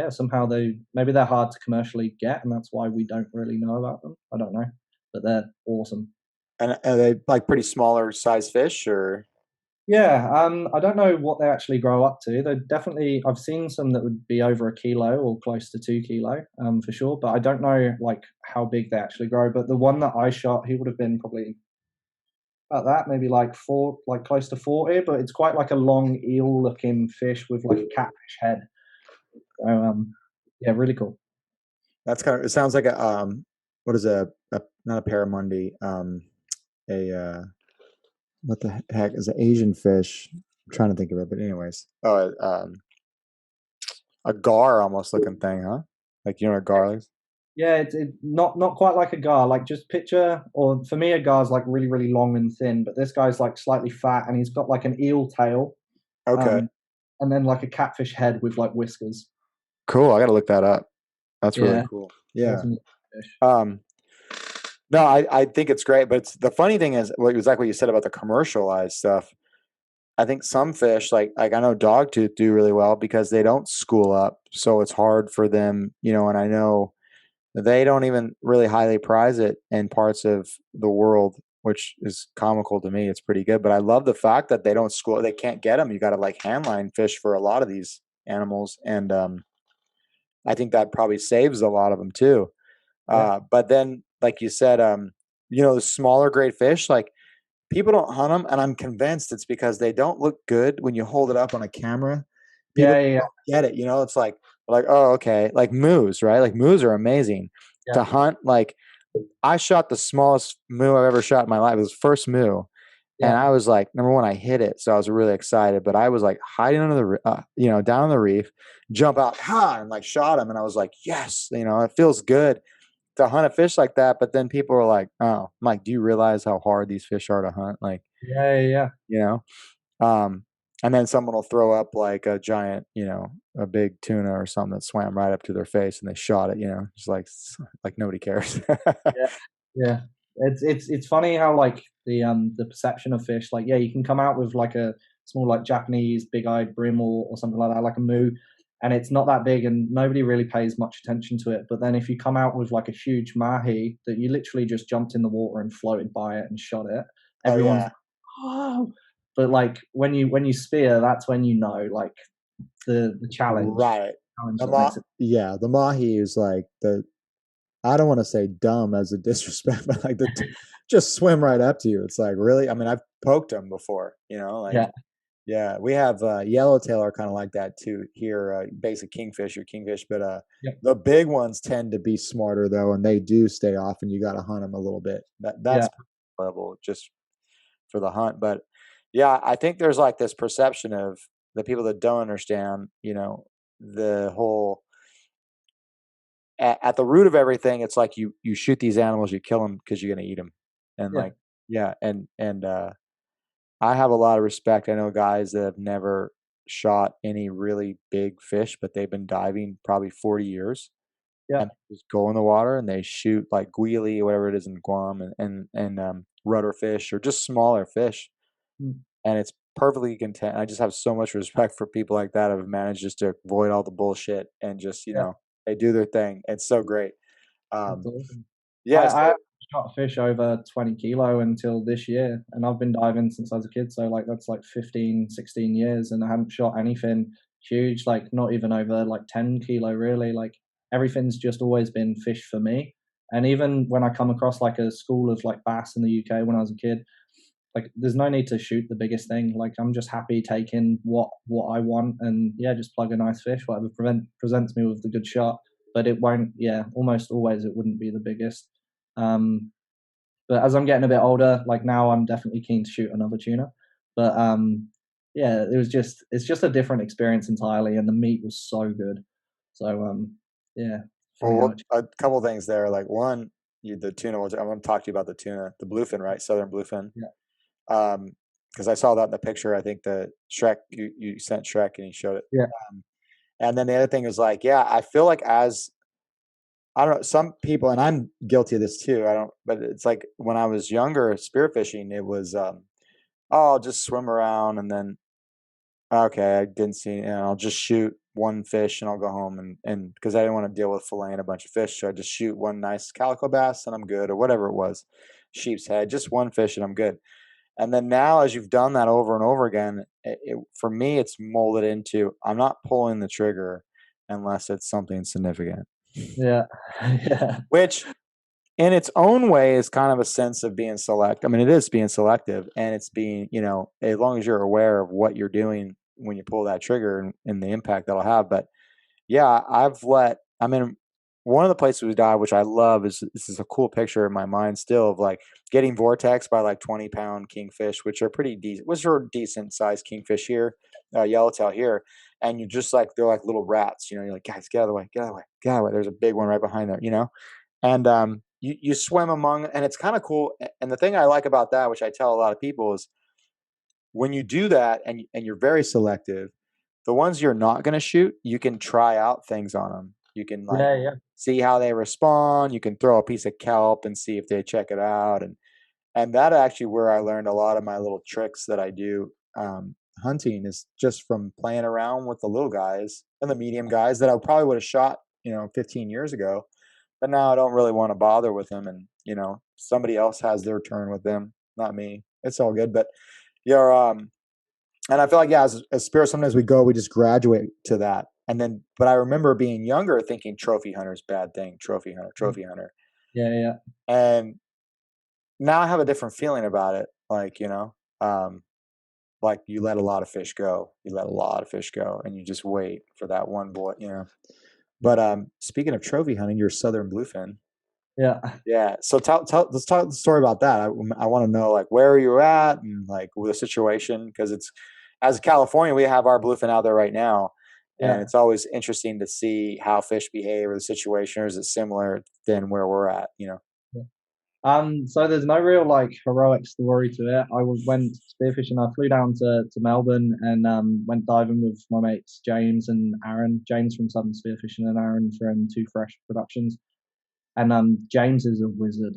somehow maybe they're hard to commercially get, and that's why we don't really know about them. I don't know, but they're awesome. And are they like pretty smaller size fish, or? Yeah, I don't know what they actually grow up to. They definitely, I've seen some that would be over a kilo or close to 2 kilo, for sure. But I don't know like how big they actually grow. But the one that I shot, he would have been probably about that, maybe like four, like close to 40. But it's quite like a long eel-looking fish with like a catfish head. So yeah, really cool. That's kind of. It sounds like a what is a not a paramundi, a what the heck is an Asian fish? I'm trying to think of it, but anyways, oh, a gar almost looking thing, huh? Like you know what a gar is? Yeah, it's not quite like a gar. Like just picture, or for me, a gar's like really really long and thin, but this guy's like slightly fat, and he's got like an eel tail, Okay, um, and then like a catfish head with like whiskers. cool. I got to look that up. That's really Yeah, cool. Yeah. awesome fish. Um, no, I think it's great, but the funny thing is, what exactly what you said about the commercialized stuff. I think some fish, like I know dogtooth, do really well because they don't school up, so it's hard for them, you know. And I know they don't even really highly prize it in parts of the world, which is comical to me. It's pretty good, but I love the fact that they don't school. They can't get them. You got to like handline fish for a lot of these animals, and I think that probably saves a lot of them too. Yeah, But then, like you said, you know, the smaller grade fish, like people don't hunt them, and I'm convinced it's because they don't look good when you hold it up on a camera. People yeah, yeah, yeah, don't get it, you know. It's like oh okay, like moose, right? Like moose are amazing yeah, to hunt. Like I shot the smallest moo I've ever shot in my life. It was the first moo, and yeah, I was like, number one, I hit it, so I was really excited. But I was like hiding under the, you know, down on the reef, jump out, ha, and like shot him, and I was like, yes, you know, it feels good to hunt a fish like that. But then people are like, oh, Mike, do you realize how hard these fish are to hunt? Like, yeah, yeah, yeah. you know, um, and then someone will throw up like a giant, you know, a big tuna or something that swam right up to their face and they shot it, you know, just like nobody cares. Yeah, yeah. It's funny how like the perception of fish, like yeah, you can come out with like a small like Japanese big-eyed brim or something like that, like a moo, and it's not that big and nobody really pays much attention to it. But then if you come out with like a huge mahi that you literally just jumped in the water and floated by it and shot it, Oh everyone's yeah, like, oh. But like when you spear, that's when you know like the right. challenge that makes it. Yeah, the mahi is like the I don't want to say dumb as a disrespect, but like just swim right up to you. It's like really. I mean, I've poked them before, you know. Like Yeah, yeah, we have yellowtail are kind of like that too here. Basic kingfish or kingfish, but yeah, the big ones tend to be smarter though, and they do stay off, and you got to hunt them a little bit. yeah, That's level just for the hunt. But yeah, I think there's like this perception of the people that don't understand, you know, the whole at the root of everything. It's like you shoot these animals, you kill them because you're gonna eat them, and yeah, like yeah, and I have a lot of respect. I know guys that have never shot any really big fish, but they've been diving probably 40 years yeah. and they just go in the water and they shoot like guili or whatever it is in Guam and rudder fish or just smaller fish. Mm. And it's perfectly content. I just have so much respect for people like that who have managed just to avoid all the bullshit and just, you Yeah, know, they do their thing. It's so great. that's Um, awesome. I yeah. I So, haven't shot fish over 20 kilo until this year, and I've been diving since I was a kid, so, like, that's, like, 15, 16 years, and I haven't shot anything huge, like, not even over, like, 10 kilo, really, like, everything's just always been fish for me, and even when I come across, like, a school of, like, bass in the UK when I was a kid, like, there's no need to shoot the biggest thing, like, I'm just happy taking what I want and, yeah, just plug a nice fish, whatever presents me with the good shot, but it won't yeah, almost always it wouldn't be the biggest. Um, but as I'm getting a bit older, like now I'm definitely keen to shoot another tuna. But yeah, it's just a different experience entirely, and the meat was so good. So yeah, funny how well, it. a couple things there. Like one, the tuna was, I want to talk to you about the tuna, the bluefin, right? Southern bluefin. Yeah, Um, because I saw that in the picture. I think the Shrek you sent Shrek and he showed it. yeah, And then the other thing is like, yeah, I feel like as I don't know, some people, and I'm guilty of this too. I don't, but it's like when I was younger, spearfishing, it was, oh, I'll just swim around and then okay, I didn't see, and I'll just shoot one fish and I'll go home and because I didn't want to deal with filleting a bunch of fish, so I just shoot one nice calico bass and I'm good, or whatever it was, sheep's head, just one fish and I'm good. And then now, as you've done that over and over again, for me, it's molded into I'm not pulling the trigger unless it's something significant, Yeah. Yeah. which in its own way is kind of a sense of being select. I mean, it is being selective, and it's being, as long as you're aware of what you're doing when you pull that trigger and the impact that'll have. But yeah, I mean, one of the places we dive, which I love, is this is a cool picture in my mind still of like getting vortex by like 20-pound kingfish, which are decent sized kingfish here, yellowtail here. And you're just like, they're like little rats, you're like, guys, get out of the way, get out of the way, get out of the way. There's a big one right behind there. And you swim among, and it's kind of cool. And the thing I like about that, which I tell a lot of people, is when you do that and you're very selective, the ones you're not going to shoot, you can try out things on them. You can like Yeah. Yeah. see how they respond. You can throw a piece of kelp and see if they check it out. And that actually where I learned a lot of my little tricks that I do hunting is just from playing around with the little guys and the medium guys that I probably would have shot, 15 years ago. But now I don't really want to bother with them. And, somebody else has their turn with them, not me. It's all good. But you're, and I feel like, yeah, as spirit, sometimes we just graduate to that. And then, but I remember being younger thinking trophy hunter's bad thing, trophy hunter, trophy hunter. Yeah. Yeah. And now I have a different feeling about it. Like, like you let a lot of fish go, and you just wait for that one boy. But speaking of trophy hunting, you're southern bluefin. Yeah. Yeah. So let's talk the story about that. I want to know like where are you at and like with the situation, because it's as California we have our bluefin out there right now, and Yeah. it's always interesting to see how fish behave or the situation, or is it similar than where we're at. Yeah. So there's no real like heroic story to it. Went spearfishing. I flew down to Melbourne and went diving with my mates James and Aaron. James from Southern Spearfishing and Aaron from Two Fresh Productions. And James is a wizard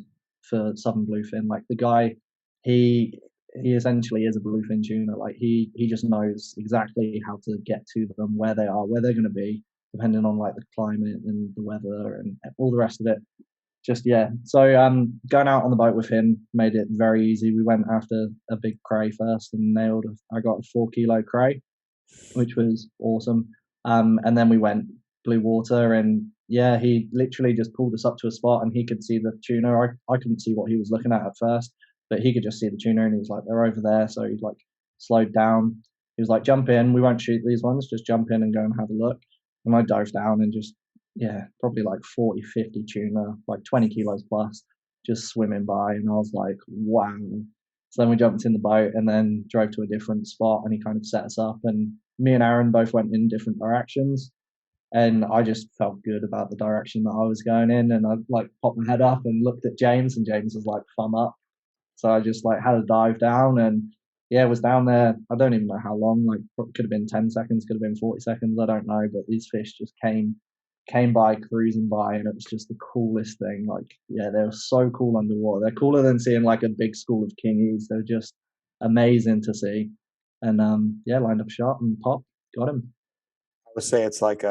for Southern Bluefin. Like the guy, he essentially is a bluefin tuner. Like he just knows exactly how to get to them, where they are, where they're going to be, depending on like the climate and the weather and all the rest of it. Just yeah. So going out on the boat with him made it very easy. We went after a big cray first and nailed. I got a 4 kilo cray, which was awesome. And then we went blue water, and yeah, he literally just pulled us up to a spot, and he could see the tuna. I couldn't see what he was looking at first, but he could just see the tuna, and he was like, "They're over there." So he like slowed down. He was like, "Jump in. We won't shoot these ones. Just jump in and go and have a look." And I dove down and just yeah, probably like 40, 50 tuna, like 20 kilos plus, just swimming by, and I was like, "Wow." So then we jumped in the boat and then drove to a different spot, and he kind of set us up, and me and Aaron both went in different directions, and I just felt good about the direction that I was going in, and I like popped my head up and looked at James, and James was like thumb up, so I just like had a dive down, and yeah, was down there. I don't even know how long. Like could have been 10 seconds, could have been 40 seconds. I don't know, but these fish just came by cruising by, and it was just the coolest thing. Like yeah, they were so cool underwater. They're cooler than seeing like a big school of kingies. They're just amazing to see. And yeah, lined up a shot and pop got him. I would say it's like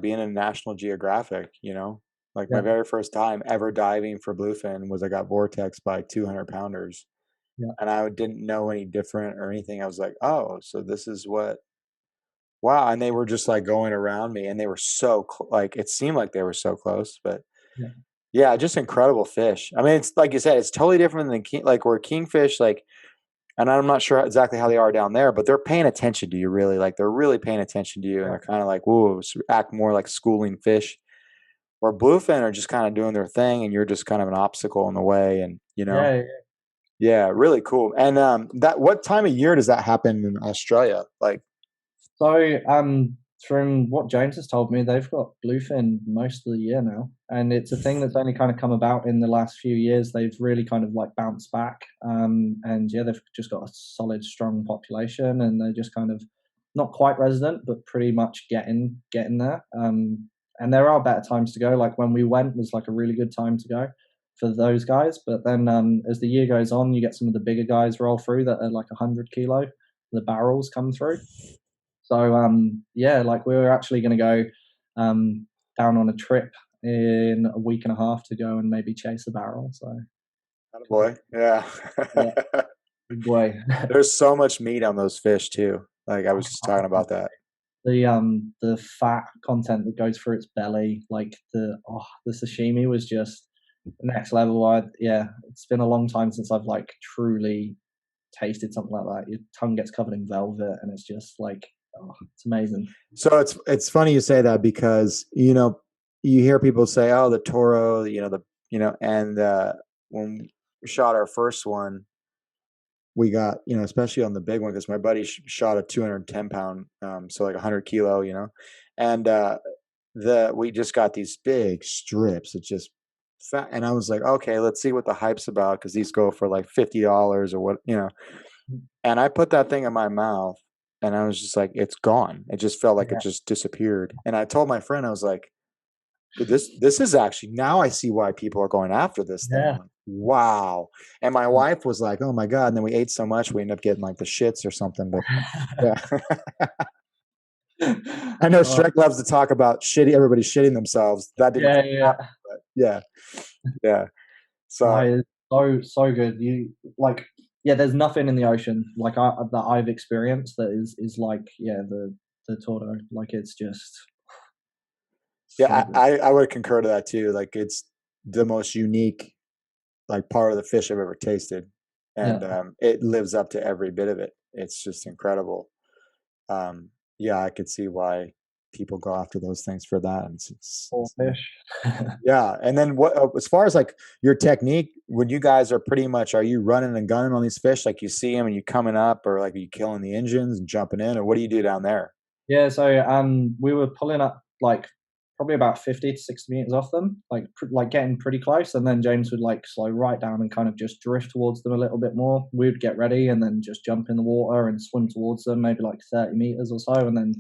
being in National Geographic. Like my Yeah, very first time ever diving for bluefin was I got vortex by 200 pounders, yeah, and I didn't know any different or anything. I was like, oh, so this is what. Wow, and they were just like going around me, and they were like it seemed like they were so close, but yeah, yeah, just incredible fish. I mean, it's like you said, it's totally different than like where kingfish, like, and I'm not sure exactly how they are down there, but they're paying attention to you, really. Like they're really paying attention to you, and yeah, they're kind of like, whoa, act more like schooling fish. Or bluefin are just kind of doing their thing, and you're just kind of an obstacle in the way, and yeah. yeah, really cool. And that what time of year does that happen in Australia? Like, So, from what James has told me, they've got bluefin most of the year now, and it's a thing that's only kind of come about in the last few years. They've really kind of like bounced back, and yeah, they've just got a solid, strong population, and they're just kind of not quite resident, but pretty much getting there. And there are better times to go. Like when we went was like a really good time to go for those guys. But then as the year goes on, you get some of the bigger guys roll through that are like 100 kilo. The barrels come through, so yeah, like we were actually going to go down on a trip in a week and a half to go and maybe chase a barrel. So kind of boy, yeah. yeah, boy. There's so much meat on those fish too. Like I was just talking about that. The fat content that goes through its belly, like the sashimi was just next level. Yeah, it's been a long time since I've like truly tasted something like that. Your tongue gets covered in velvet, and it's just like, oh, it's amazing. So it's funny you say that because you hear people say, "Oh, the toro," and when we shot our first one, we got especially on the big one because my buddy shot a 210 pound, so like 100 kilo, and the we just got these big strips. It's just fat, and I was like, okay, let's see what the hype's about because these go for like $50 or what. And I put that thing in my mouth, and I was just like, it's gone. It just felt like it Yeah, just disappeared. And I told my friend, I was like, dude, this is actually, now I see why people are going after this thing. yeah. Like, wow. And my wife was like, oh my God. And then we ate so much we ended up getting like the shits or something. But yeah. I know Oh, Shrek loves to talk about everybody shitting themselves. That didn't yeah, quite yeah. happen, but yeah. Yeah. No, So it's so good. You like, yeah. There's nothing in the ocean like that I've experienced that is like, yeah, the Toro. Like it's just so yeah, good. I would concur to that too. Like it's the most unique like part of the fish I've ever tasted, and Yeah, it lives up to every bit of it. It's just incredible. Yeah, I could see why people go after those things for that. full fish. Yeah, and then what? As far as like your technique, when you guys are pretty much, are you running and gunning on these fish? Like you see them and you coming up, or like are you killing the engines and jumping in, or what do you do down there? Yeah, so we were pulling up like probably about 50 to 60 meters off them, like getting pretty close, and then James would like slow right down and kind of just drift towards them a little bit more. We would get ready and then just jump in the water and swim towards them, maybe like 30 meters or so, and then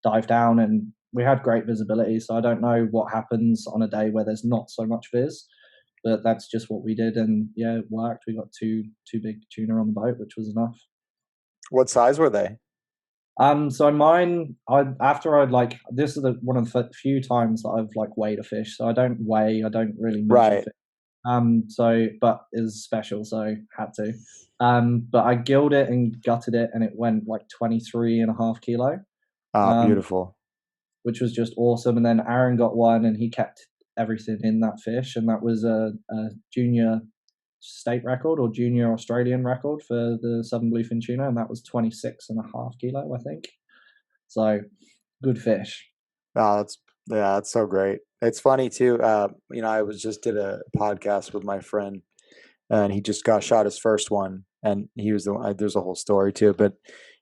dive down. And we had great visibility, so I don't know what happens on a day where there's not so much viz, but that's just what we did, and yeah, it worked. We got two big tuna on the boat, which was enough. What size were they? So mine, after I'd like, this is one of the few times that I've like weighed a fish. So I don't weigh, I don't really measure Right. fish. But is special, so had to. But I gilled it and gutted it, and it went like 23.5 kilo. Ah, Um, beautiful. which was just awesome. And then Aaron got one, and he kept everything in that fish, and that was a junior state record or junior Australian record for the southern bluefin tuna, and that was 26.5 kilo, I think. So good fish. Oh, that's so great. It's funny too. I was just did a podcast with my friend, and he just got shot his first one, and he was the one. There's a whole story to it, but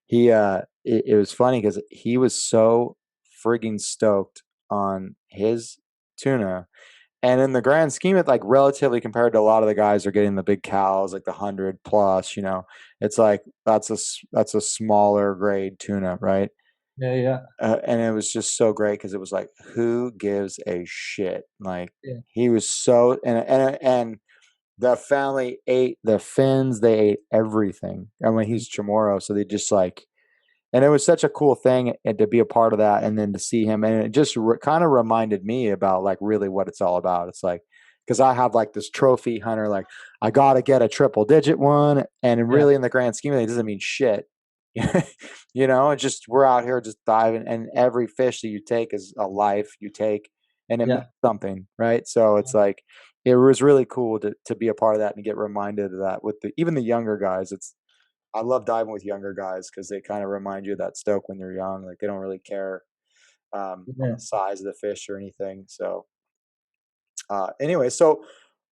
it was funny because he was so frigging stoked on his tuna, and in the grand scheme of like relatively compared to a lot of the guys are getting the big cows like the 100 plus, it's like that's a smaller grade tuna, right? Yeah, yeah, And it was just so great because it was like, who gives a shit? Like yeah, he was so, and the family ate the fins, they ate everything. I mean, he's Chamorro, so they just like, and it was such a cool thing and to be a part of that, and then to see him, and it just kind of reminded me about like really what it's all about. It's like because I have like this trophy hunter, like I got to get a triple digit one, and yeah, really in the grand scheme of it, it doesn't mean shit. It's just we're out here just diving, and every fish that you take is a life you take, and it means yeah, something, right? So it's like it was really cool to be a part of that and get reminded of that with even the younger guys. I love diving with younger guys because they kind of remind you of that stoke when you're young. Like they don't really care on yeah. the size of the fish or anything. So anyway, so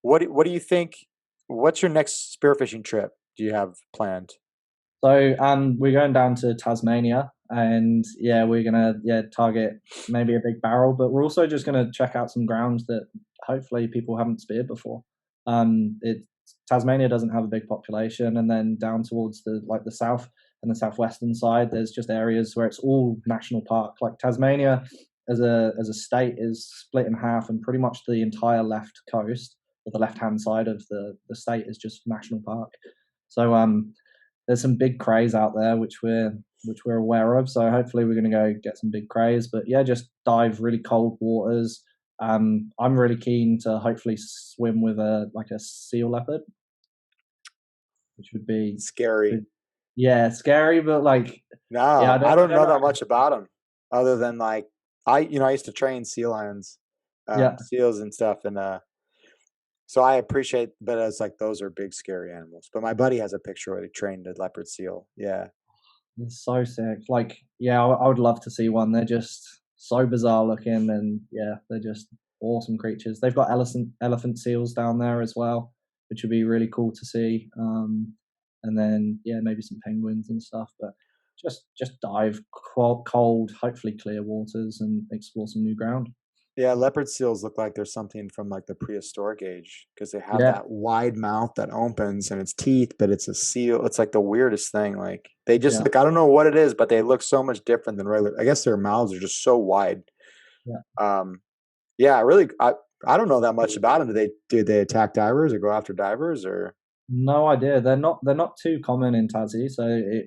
what do you think? What's your next spearfishing trip? Do you have planned? So we're going down to Tasmania, and yeah, we're gonna target maybe a big barrel, but we're also just gonna check out some grounds that hopefully people haven't speared before. It Tasmania doesn't have a big population, and then down towards the south and the southwestern side, there's just areas where it's all national park. Like Tasmania as a state is split in half, and pretty much the entire left coast or the left hand side of the state is just national park. So there's some big crays out there which we're aware of. So hopefully we're going to go get some big crays. But yeah, just dive really cold waters. I'm really keen to hopefully swim with a seal leopard. which would be, Scary. yeah, scary, but like, yeah, No, I I don't don't know know. that much about them, other than like I used to train sea lions, Yeah, seals and stuff, and so I appreciate, but it's like those are big scary animals. But my buddy has a picture where he trained a leopard seal. Yeah, it's so sick. Like, yeah, I would love to see one. They're just so bizarre looking, and yeah, they're just awesome creatures. They've got elephant seals down there as well, which would be really cool to see. And then yeah, maybe some penguins and stuff. But just dive cold, hopefully clear waters, and explore some new ground. yeah. Leopard seals look like there's something from like the prehistoric age because they have Yeah, that wide mouth that opens and it's teeth, but it's a seal. It's like the weirdest thing. Like they just yeah, like I don't know what it is, but they look so much different than regular. I guess their mouths are just so wide. yeah. Um, yeah, really. I don't know that much about them. Do they attack divers or go after divers or? No idea. They're not too common in Tassie. So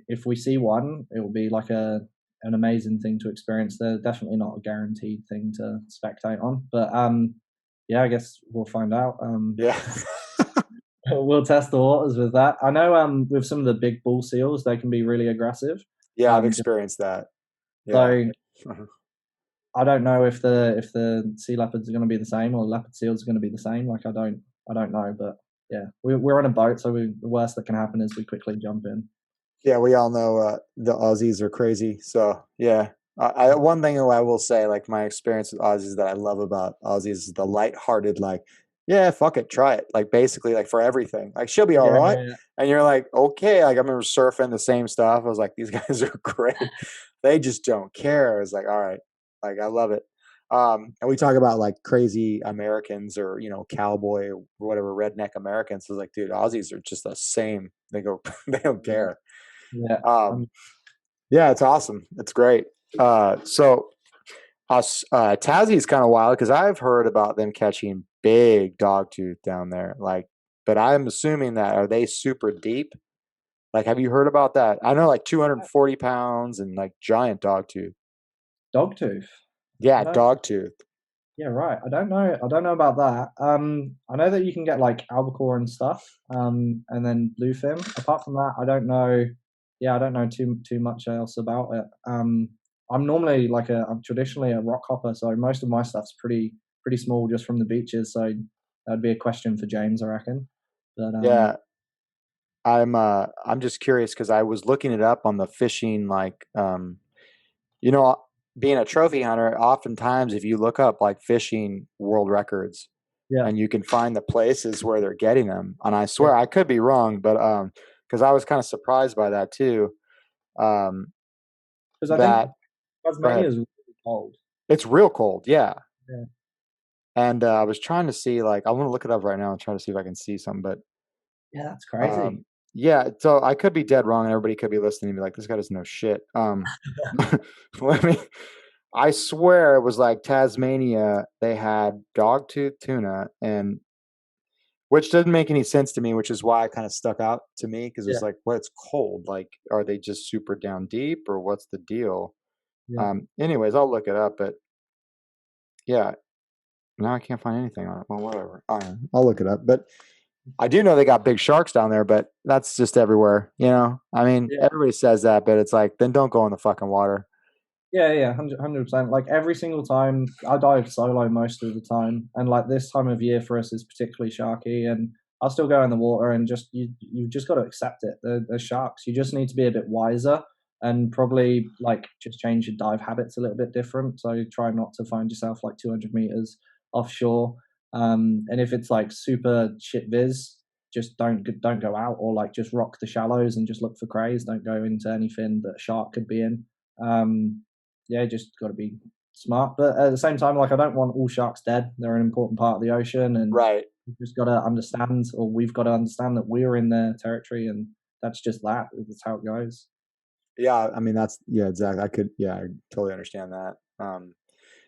if we see one, it will be like an amazing thing to experience. They're definitely not a guaranteed thing to spectate on. But yeah, I guess we'll find out. Yeah. We'll test the waters with that. I know with some of the big bull seals, they can be really aggressive. Yeah, I've Just experienced that. Yeah. so I don't know if the sea leopards are going to be the same or leopard seals are going to be the same. Like I don't know, but yeah, we're on a boat, so the worst that can happen is we quickly jump in. Yeah, we all know the Aussies are crazy. So yeah, one thing I will say, like my experience with Aussies that I love about Aussies is the lighthearted, like, yeah, fuck it, try it. Like basically, like for everything, like she'll be all Yeah, right, yeah, yeah. and you're like, okay. Like I remember surfing the same stuff. I was like, these guys are great. They just don't care. I was like, all right, like I love it. And we talk about like crazy Americans or cowboy or whatever redneck Americans. So it's like, dude, Aussies are just the same. They go, they don't Yeah, care. yeah. Um, yeah, it's awesome. It's great. So Tassie is kind of wild because I've heard about them catching big dogtooth down there. Like, but I'm assuming that are they super deep? Like, have you heard about that? I know like 240 pounds and like giant dogtooth. Dogtooth. I Yeah, don't. dogtooth. Yeah, right. I don't know. I don't know about that. I know that you can get like albacore and stuff. And then bluefin. Apart from that, I don't know. Yeah, I don't know too much else about it. I'm normally I'm traditionally a rock hopper, so most of my stuff's pretty small just from the beaches. So that'd be a question for James, I reckon. But Yeah, I'm just curious because I was looking it up on the fishing like you know being a trophy hunter. Oftentimes, if you look up like fishing world records yeah, and you can find the places where they're getting them. And I yeah. swear I could be wrong, but because I was kind of surprised by that too. Um, Because I think that Go Tasmania ahead. is really cold. It's real cold, yeah. Yeah, And I was trying to see, like, I want to look it up right now and try to see if I can see something. But yeah, that's crazy. um, yeah, so I could be dead wrong, and everybody could be listening and be like, "This guy doesn't know shit." Let me. I swear it was like Tasmania. They had dogtooth tuna, and which doesn't make any sense to me, which is why it kind of stuck out to me because Yeah, it's like, well, it's cold. Like, are they just super down deep or what's the deal? yeah, Anyways, I'll look it up, but yeah, now I can't find anything on it. Well, whatever. I'll look it up. But I do know they got big sharks down there, but that's just everywhere. I mean, yeah. everybody says that, but it's like, then don't go in the fucking water. Yeah, yeah, 100%. Like every single time, I dive solo most of the time, and like this time of year for us is particularly sharky. And I'll still go in the water, and just you've just got to accept it. They're sharks. You just need to be a bit wiser, and probably like just change your dive habits a little bit different. So try not to find yourself like 200 meters offshore. And if it's like super shit viz, just don't go out, or like just rock the shallows and just look for crays. Don't go into anything that a shark could be in. Yeah, just got to be smart. But at the same time, like I don't want all sharks dead. They're an important part of the ocean, and Right. we've just got to understand, or we've got to understand that we're in their territory, and that's just that. That's how it goes. Yeah. I mean, yeah, exactly. I totally understand that.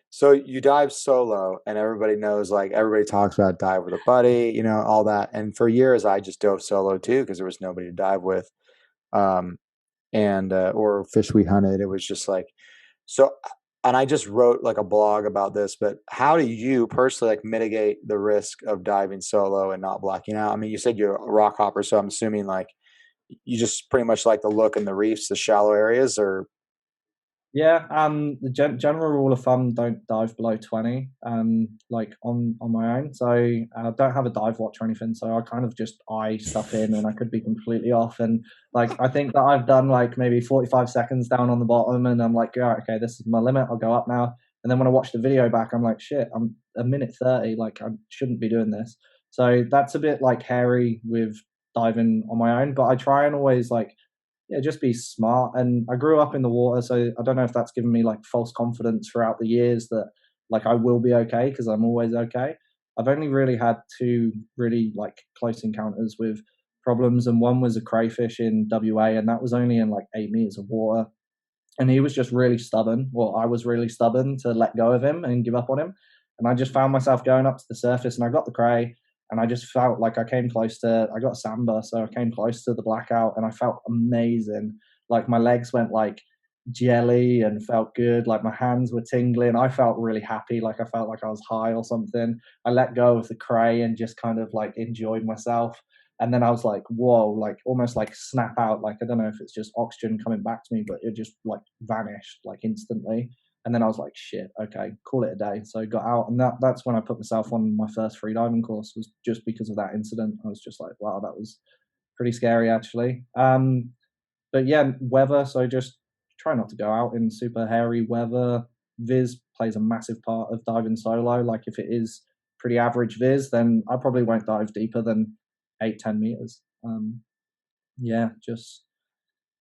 So you dive solo, and everybody knows, like, everybody talks about dive with a buddy, all that. And for years, I just dove solo too because there was nobody to dive with. Um, and or fish we hunted. It was just like so. And I just wrote like a blog about this. But how do you personally like mitigate the risk of diving solo and not blacking out? I mean, you said you're a rock hopper, so I'm assuming like you just pretty much like the look in the reefs, the shallow areas, or Yeah, the general rule of thumb: don't dive below 20, like on my own. So I don't have a dive watch or anything, so I kind of just eye stuff in, and I could be completely off. And like I think that I've done like maybe 45 seconds down on the bottom, and I'm like, yeah, okay, this is my limit. I'll go up now. And then when I watch the video back, I'm like, shit, I'm a minute 30. Like I shouldn't be doing this. So that's a bit like hairy with diving on my own, but I try and always like, yeah, just be smart. And I grew up in the water, so I don't know if that's given me like false confidence throughout the years that like I will be okay because I'm always okay. I've only really had two really like close encounters with problems, and one was a crayfish in WA, and that was only in like 8 meters of water. And he was just really stubborn. Well, I was really stubborn to let go of him and give up on him. And I just found myself going up to the surface, and I got the cray, and I just felt like I came close to, I got samba, so I came close to the blackout, and I felt amazing. Like my legs went like jelly and felt good. Like my hands were tingling. I felt really happy. Like I felt like I was high or something. I let go of the cray and just kind of like enjoyed myself. And then I was like, whoa, like almost like snap out. Like, I don't know if it's just oxygen coming back to me, but it just like vanished like instantly. And then I was like, shit, okay, call it a day. So I got out, and that's when I put myself on my first freediving course, was just because of that incident. I was just like, wow, that was pretty scary actually. But yeah, weather. So just try not to go out in super hairy weather. Viz plays a massive part of diving solo. Like if it is pretty average viz, then I probably won't dive deeper than 8-10 meters. Yeah, just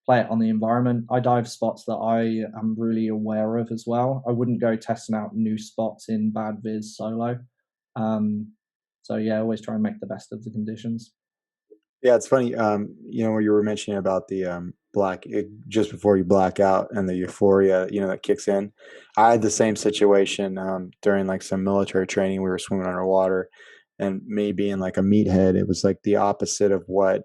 play it on the environment. I dive spots that I am really aware of as well. I wouldn't go testing out new spots in bad viz solo. Um, so yeah, always try and make the best of the conditions. yeah, it's funny. Where you were mentioning about the just before you black out and the euphoria, that kicks in. I had the same situation during like some military training. We were swimming underwater, and me being like a meathead, it was like the opposite of what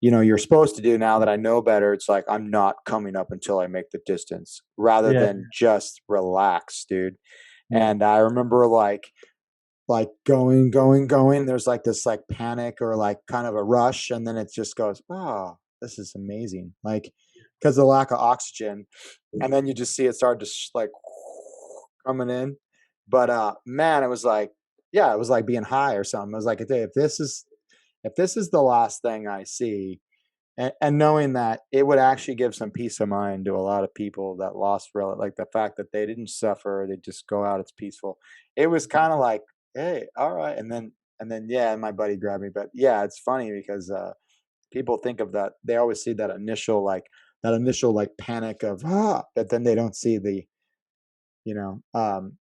you're supposed to do. Now that I know better, it's like I'm not coming up until I make the distance, rather Yeah, than just relax, dude. yeah, And I remember like going. There's like this like panic or like kind of a rush, and then it just goes, oh, this is amazing. Like because of the lack of oxygen, and then you just see it start to like coming in. But man, it was like, yeah, it was like being high or something. I was like, if this is the last thing I see, and knowing that it would actually give some peace of mind to a lot of people that lost like the fact that they didn't suffer, they just go out, it's peaceful. It was kind of like, hey, all right. And then yeah, my buddy grabbed me. But yeah, it's funny because people think of that, they always see that initial like panic of but then they don't see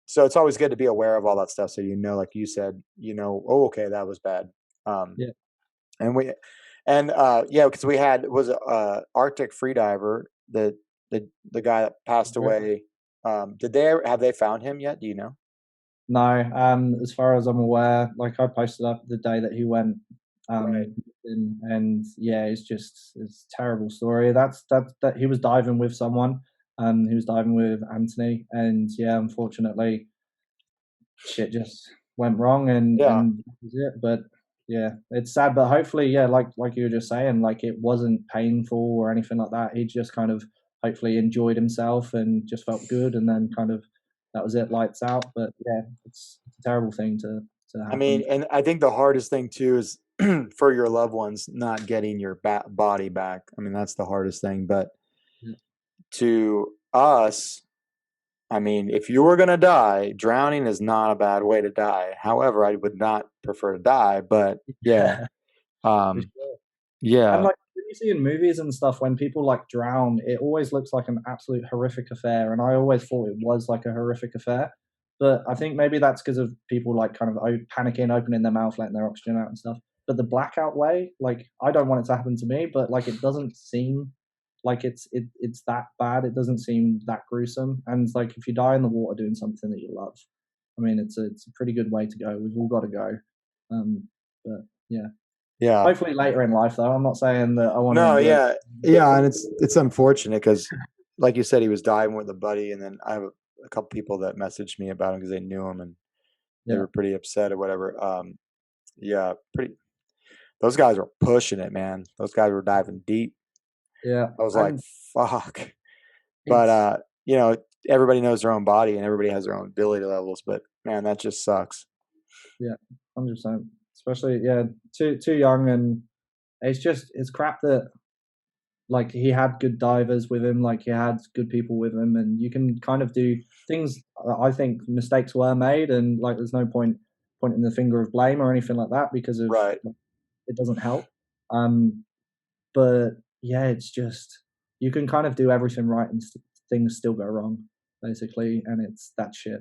so it's always good to be aware of all that stuff, so like you said, oh, okay, that was bad. um yeah. and we and yeah, because we had was a Arctic freediver, the guy that passed away. Have they found him yet? Do you know? No, as far as I'm aware, like I posted up the day that he went, Right. and yeah, it's a terrible story. That he was diving with someone, he was diving with Anthony, and yeah, unfortunately, shit just went wrong, Yeah. and that was it. But yeah, it's sad, but hopefully, yeah, like you were just saying, like it wasn't painful or anything like that. He just kind of hopefully enjoyed himself and just felt good, and then kind of that was it, lights out. But yeah, it's a terrible thing to I mean, happen. and I think the hardest thing too is for your loved ones not getting your body back. I mean, that's the hardest thing. But Yeah, to us, I mean, if you were going to die, drowning is not a bad way to die. However, I would not prefer to die. But yeah, for um, sure. And yeah, like when you see in movies and stuff, when people like drown, it always looks like an absolute horrific affair. And I always thought it was like a horrific affair. But I think maybe that's because of people like kind of panicking, opening their mouth, letting their oxygen out and stuff. But the blackout way, like I don't want it to happen to me, but like it doesn't seem like it's that bad. It doesn't seem that gruesome. And it's like if you die in the water doing something that you love, I mean, it's a pretty good way to go. We've all got to go. But yeah. yeah. Hopefully later in life, though. I'm not saying that I want to No, enjoy it. yeah, yeah, and it's unfortunate because, like you said, he was diving with a buddy, and then I have a couple people that messaged me about him because they knew him and they Yeah, were pretty upset or whatever. Yeah, pretty. those guys were pushing it, man. Those guys were diving deep. Yeah, I was like, and fuck. But it's you know, everybody knows their own body and everybody has their own ability levels. But man, that just sucks. yeah, 100%. Especially yeah, too young, and it's crap that like he had good divers with him, like he had good people with him, and you can kind of do things. I think mistakes were made, and like there's no point pointing the finger of blame or anything like that because of Right. it doesn't help. Um, but yeah, it's just you can kind of do everything right and things still go wrong, basically, and it's that shit.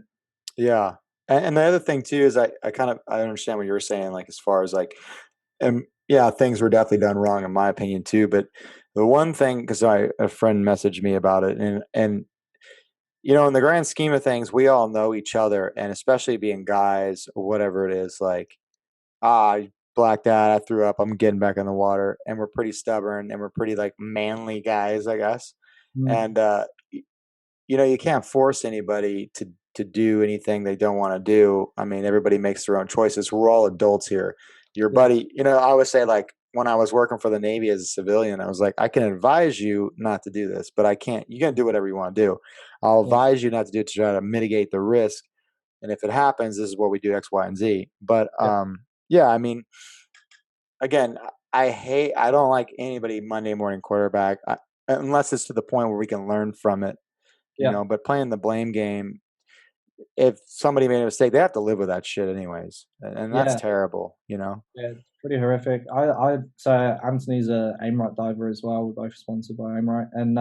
Yeah. And the other thing too is I kind of I understand what you were saying, like as far as like yeah, things were definitely done wrong in my opinion too. But the one thing, because I a friend messaged me about it, and you know, in the grand scheme of things, we all know each other, and especially being guys or whatever it is, like I blacked out, I threw up, I'm getting back in the water, and we're pretty stubborn and we're pretty like manly guys, I guess. Mm, And you know, you can't force anybody to do anything they don't want to do. I mean, everybody makes their own choices. We're all adults here. Your yeah, buddy, you know, I always say like when I was working for the Navy as a civilian, I was like, I can advise you not to do this, but I can't. You can do whatever you want to do. I'll yeah, advise you not to do it to try to mitigate the risk. And if it happens, this is what we do X, Y, and Z. But yeah, yeah, I mean, again, I don't like anybody Monday morning quarterback unless it's to the point where we can learn from it, you yeah. know. But playing the blame game, if somebody made a mistake, they have to live with that shit anyways, and that's Yeah, terrible, you know. yeah, it's pretty horrific. I so Anthony's a aim right diver as well. We're both sponsored by aim right, and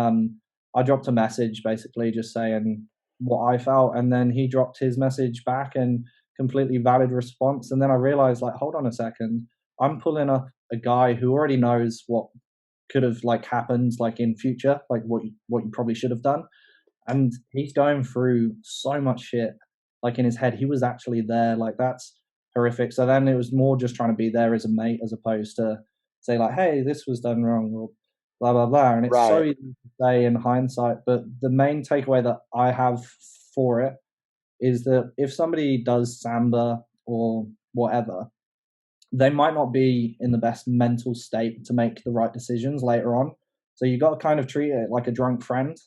I dropped a message basically just saying what I felt, and then he dropped his message back and completely valid response. And then I realized, like, hold on a second, I'm pulling up a guy who already knows what could have like happened, like in future, like what you probably should have done, and he's going through so much shit like in his head. He was actually there, like that's horrific. So then it was more just trying to be there as a mate as opposed to say like, hey, this was done wrong or blah blah blah. And it's so Right. easy to say in hindsight, but the main takeaway that I have for it is that if somebody does samba or whatever, they might not be in the best mental state to make the right decisions later on. So you got to kind of treat it like a drunk friend.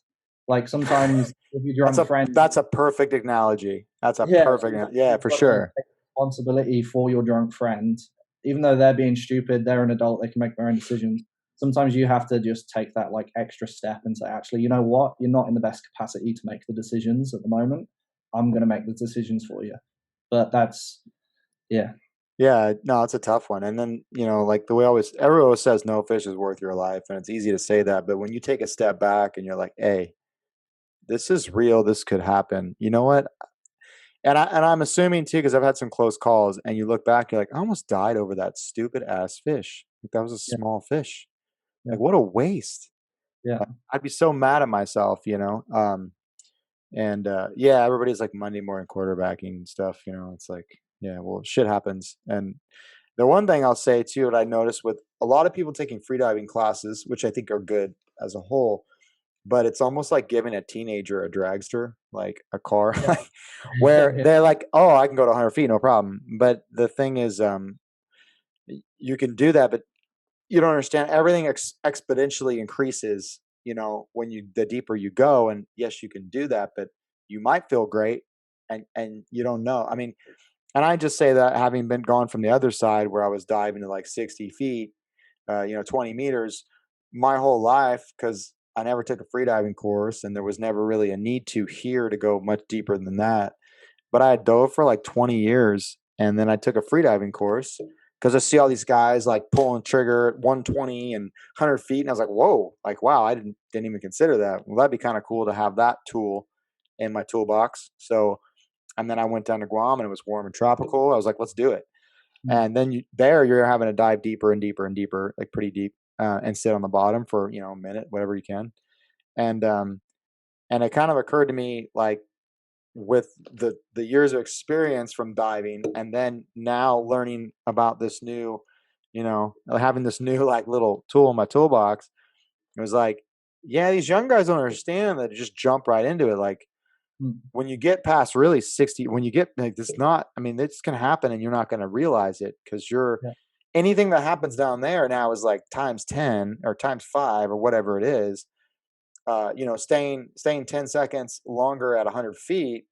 Like sometimes if your drunk friend, That's a perfect analogy. That's a yeah, perfect sometimes yeah, you've for got to sure. take responsibility for your drunk friend. Even though they're being stupid, they're an adult, they can make their own decisions. Sometimes you have to just take that like extra step and say, actually, you know what? You're not in the best capacity to make the decisions at the moment. I'm going to make the decisions for you. But that's, yeah, Yeah, no, it's a tough one. And then, you know, like the way always everyone always says no fish is worth your life, and it's easy to say that, but when you take a step back and you're like, hey, this is real, this could happen. You know what? And I'm assuming too, because I've had some close calls, and you look back, you're like, I almost died over that stupid ass fish. Like that was a yeah, small fish. yeah, Like what a waste. yeah, I'd be so mad at myself, you know. And yeah, everybody's like Monday morning quarterbacking and stuff, you know. It's like, yeah, well, shit happens. And the one thing I'll say too, what I noticed with a lot of people taking freediving classes, which I think are good as a whole, but it's almost like giving a teenager a dragster, like a car, yeah, like where yeah, they're like, "Oh, I can go to 100 feet, no problem." But the thing is, you can do that, but you don't understand. Everything exponentially increases, you know, when you the deeper you go. And yes, you can do that, but you might feel great, and you don't know. I mean, and I just say that having been gone from the other side where I was diving to like 60 feet, you know, 20 meters my whole life, because I never took a freediving course and there was never really a need to here to go much deeper than that. But I had dove for like 20 years, and then I took a freediving course because I see all these guys like pulling trigger at 120 and 100 feet. And I was like, whoa, like, wow, I didn't even consider that. Well, that'd be kind of cool to have that tool in my toolbox. So, and then I went down to Guam and it was warm and tropical. I was like, let's do it. mm, And then you're having to dive deeper and deeper and deeper, like pretty deep, and sit on the bottom for, you know, a minute, whatever you can. And, and it kind of occurred to me like, with the years of experience from diving, and then now learning about this new, you know, having this new like little tool in my toolbox, it was like, yeah, these young guys don't understand that, just jump right into it. Like mm, when you get past really 60, when you get like this, not, I mean, it's going to happen and you're not going to realize it because you're yeah, anything that happens down there now is like times 10 or times 5 or whatever it is. You know, staying 10 seconds longer at 100 feet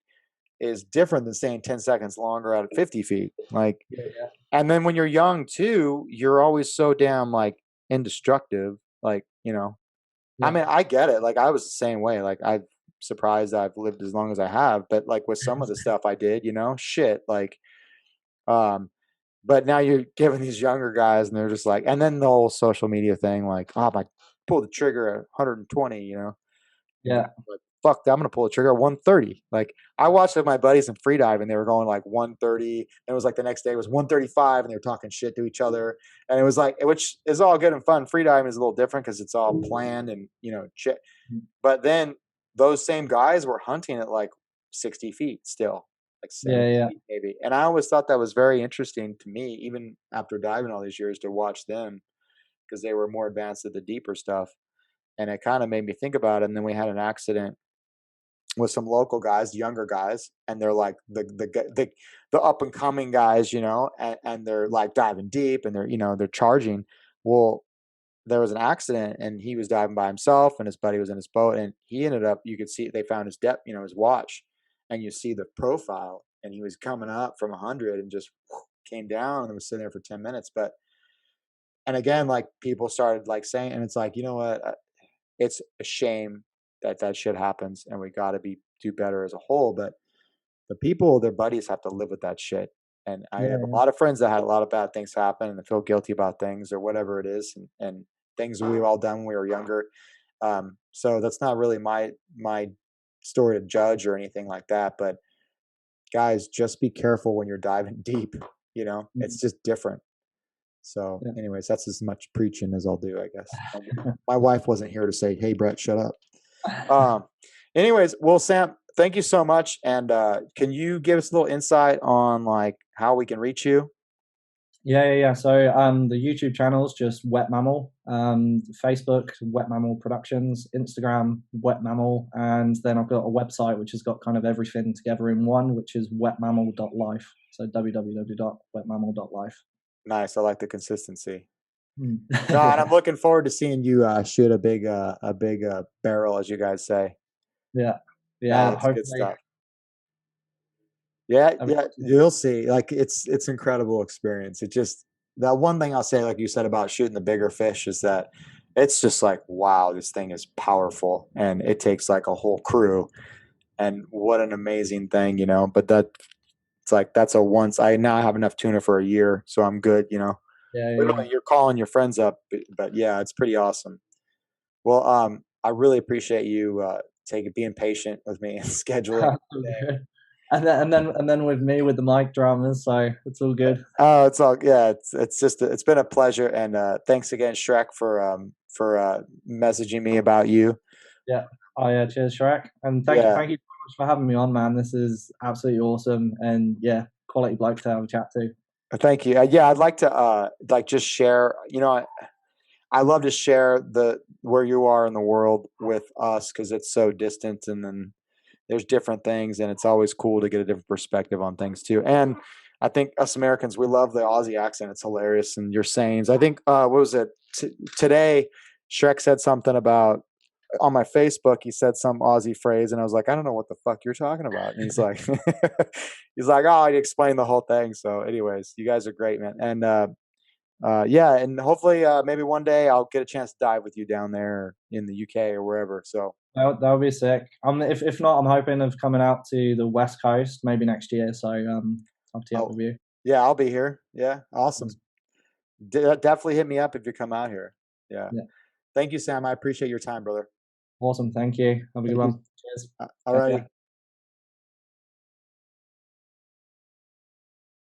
is different than staying 10 seconds longer at 50 feet. Like, Yeah, and then when you're young too, you're always so damn like indestructible. Like, you know, I yeah, mean, I get it. Like, I was the same way. Like, I'm surprised I've lived as long as I have, but like with some of the stuff I did, you know, shit, like, um, but now you're giving these younger guys, and they're just like, and then the whole social media thing, like, oh my, pull the trigger at 120, you know, and yeah, like, fuck that, I'm gonna pull the trigger at 130. Like, I watched with my buddies in freedive, and they were going like 130, and it was like the next day was 135, and they were talking shit to each other, and it was like, which is all good and fun. Freediving is a little different because it's all planned and you know, but then those same guys were hunting at like 60 feet still, like yeah, 70 yeah, feet maybe. And I always thought that was very interesting to me, even after diving all these years, to watch them because they were more advanced at the deeper stuff. And it kind of made me think about it. And then we had an accident with some local guys, younger guys, and they're like the up and coming guys, you know, and they're like diving deep and they're, you know, they're charging. Well, there was an accident and he was diving by himself and his buddy was in his boat, and he ended up, you could see they found his depth, you know, his watch, and you see the profile, and he was coming up from 100 and just came down and was sitting there for 10 minutes. But and again, like people started like saying, and it's like, you know what, it's a shame that that shit happens, and we got to be do better as a whole. But the people, their buddies, have to live with that shit. And I have a yeah, lot of friends that had a lot of bad things happen and feel guilty about things or whatever it is, and things we've all done when we were younger. So that's not really my story to judge or anything like that. But guys, just be careful when you're diving deep. You know, yeah. it's just different. So, Yeah. anyways, that's as much preaching as I'll do, I guess. My wife wasn't here to say, "Hey, Brett, shut up." Um, anyways, well, Sam, thank you so much. And can you give us a little insight on like how we can reach you? Yeah, yeah, yeah. So the YouTube channel's just Wet Mammal. Facebook, Wet Mammal Productions. Instagram, Wet Mammal, and then I've got a website which has got kind of everything together in one, which is wetmammal.life. So www.wetmammal.life. Nice. I like the consistency. Hmm. No, and I'm Yeah, looking forward to seeing you shoot a big barrel, as you guys say. yeah, Nah, yeah. it's good Hopefully, stuff. Yeah, I yeah, mean, you'll see. Like it's incredible experience. It just that one thing I'll say, like you said about shooting the bigger fish, is that it's just like, wow, this thing is powerful, and it takes like a whole crew. And what an amazing thing, you know. But that it's like that's a once. I now have enough tuna for a year, so I'm good, you know. yeah, yeah, yeah. Literally, you're calling your friends up, but yeah, it's pretty awesome. Well, I really appreciate you taking being patient with me and scheduling everything. And then with me with the mic dramas, so it's all good. Oh, it's all yeah. It's just it's been a pleasure, and thanks again, Shrek, for messaging me about you. Yeah. Oh yeah, cheers, Shrek. And Yeah, thank you so much for having me on, man. This is absolutely awesome. And yeah, quality bloke to have a chat to. thank you. Yeah, I'd like to like just share. You know, I love to share the where you are in the world with us because it's so distant, and then there's different things, and it's always cool to get a different perspective on things too. And I think us Americans, we love the Aussie accent. It's hilarious, and your sayings. I think what was it today? Shrek said something about on my Facebook. He said some Aussie phrase, and I was like, I don't know what the fuck you're talking about. And he's like, he's like, oh, I explained the whole thing. So, anyways, you guys are great, man. And yeah, and hopefully, maybe one day I'll get a chance to dive with you down there in the UK or wherever. So, That would be sick. If not, I'm hoping of coming out to the West Coast maybe next year. So I'll tee up oh, with you. yeah, I'll be here. Yeah, awesome. Definitely hit me up if you come out here. Yeah. Yeah. Thank you, Sam. I appreciate your time, brother. Awesome. Thank you. Have a good Thank you. one. Cheers. All Take righty. care.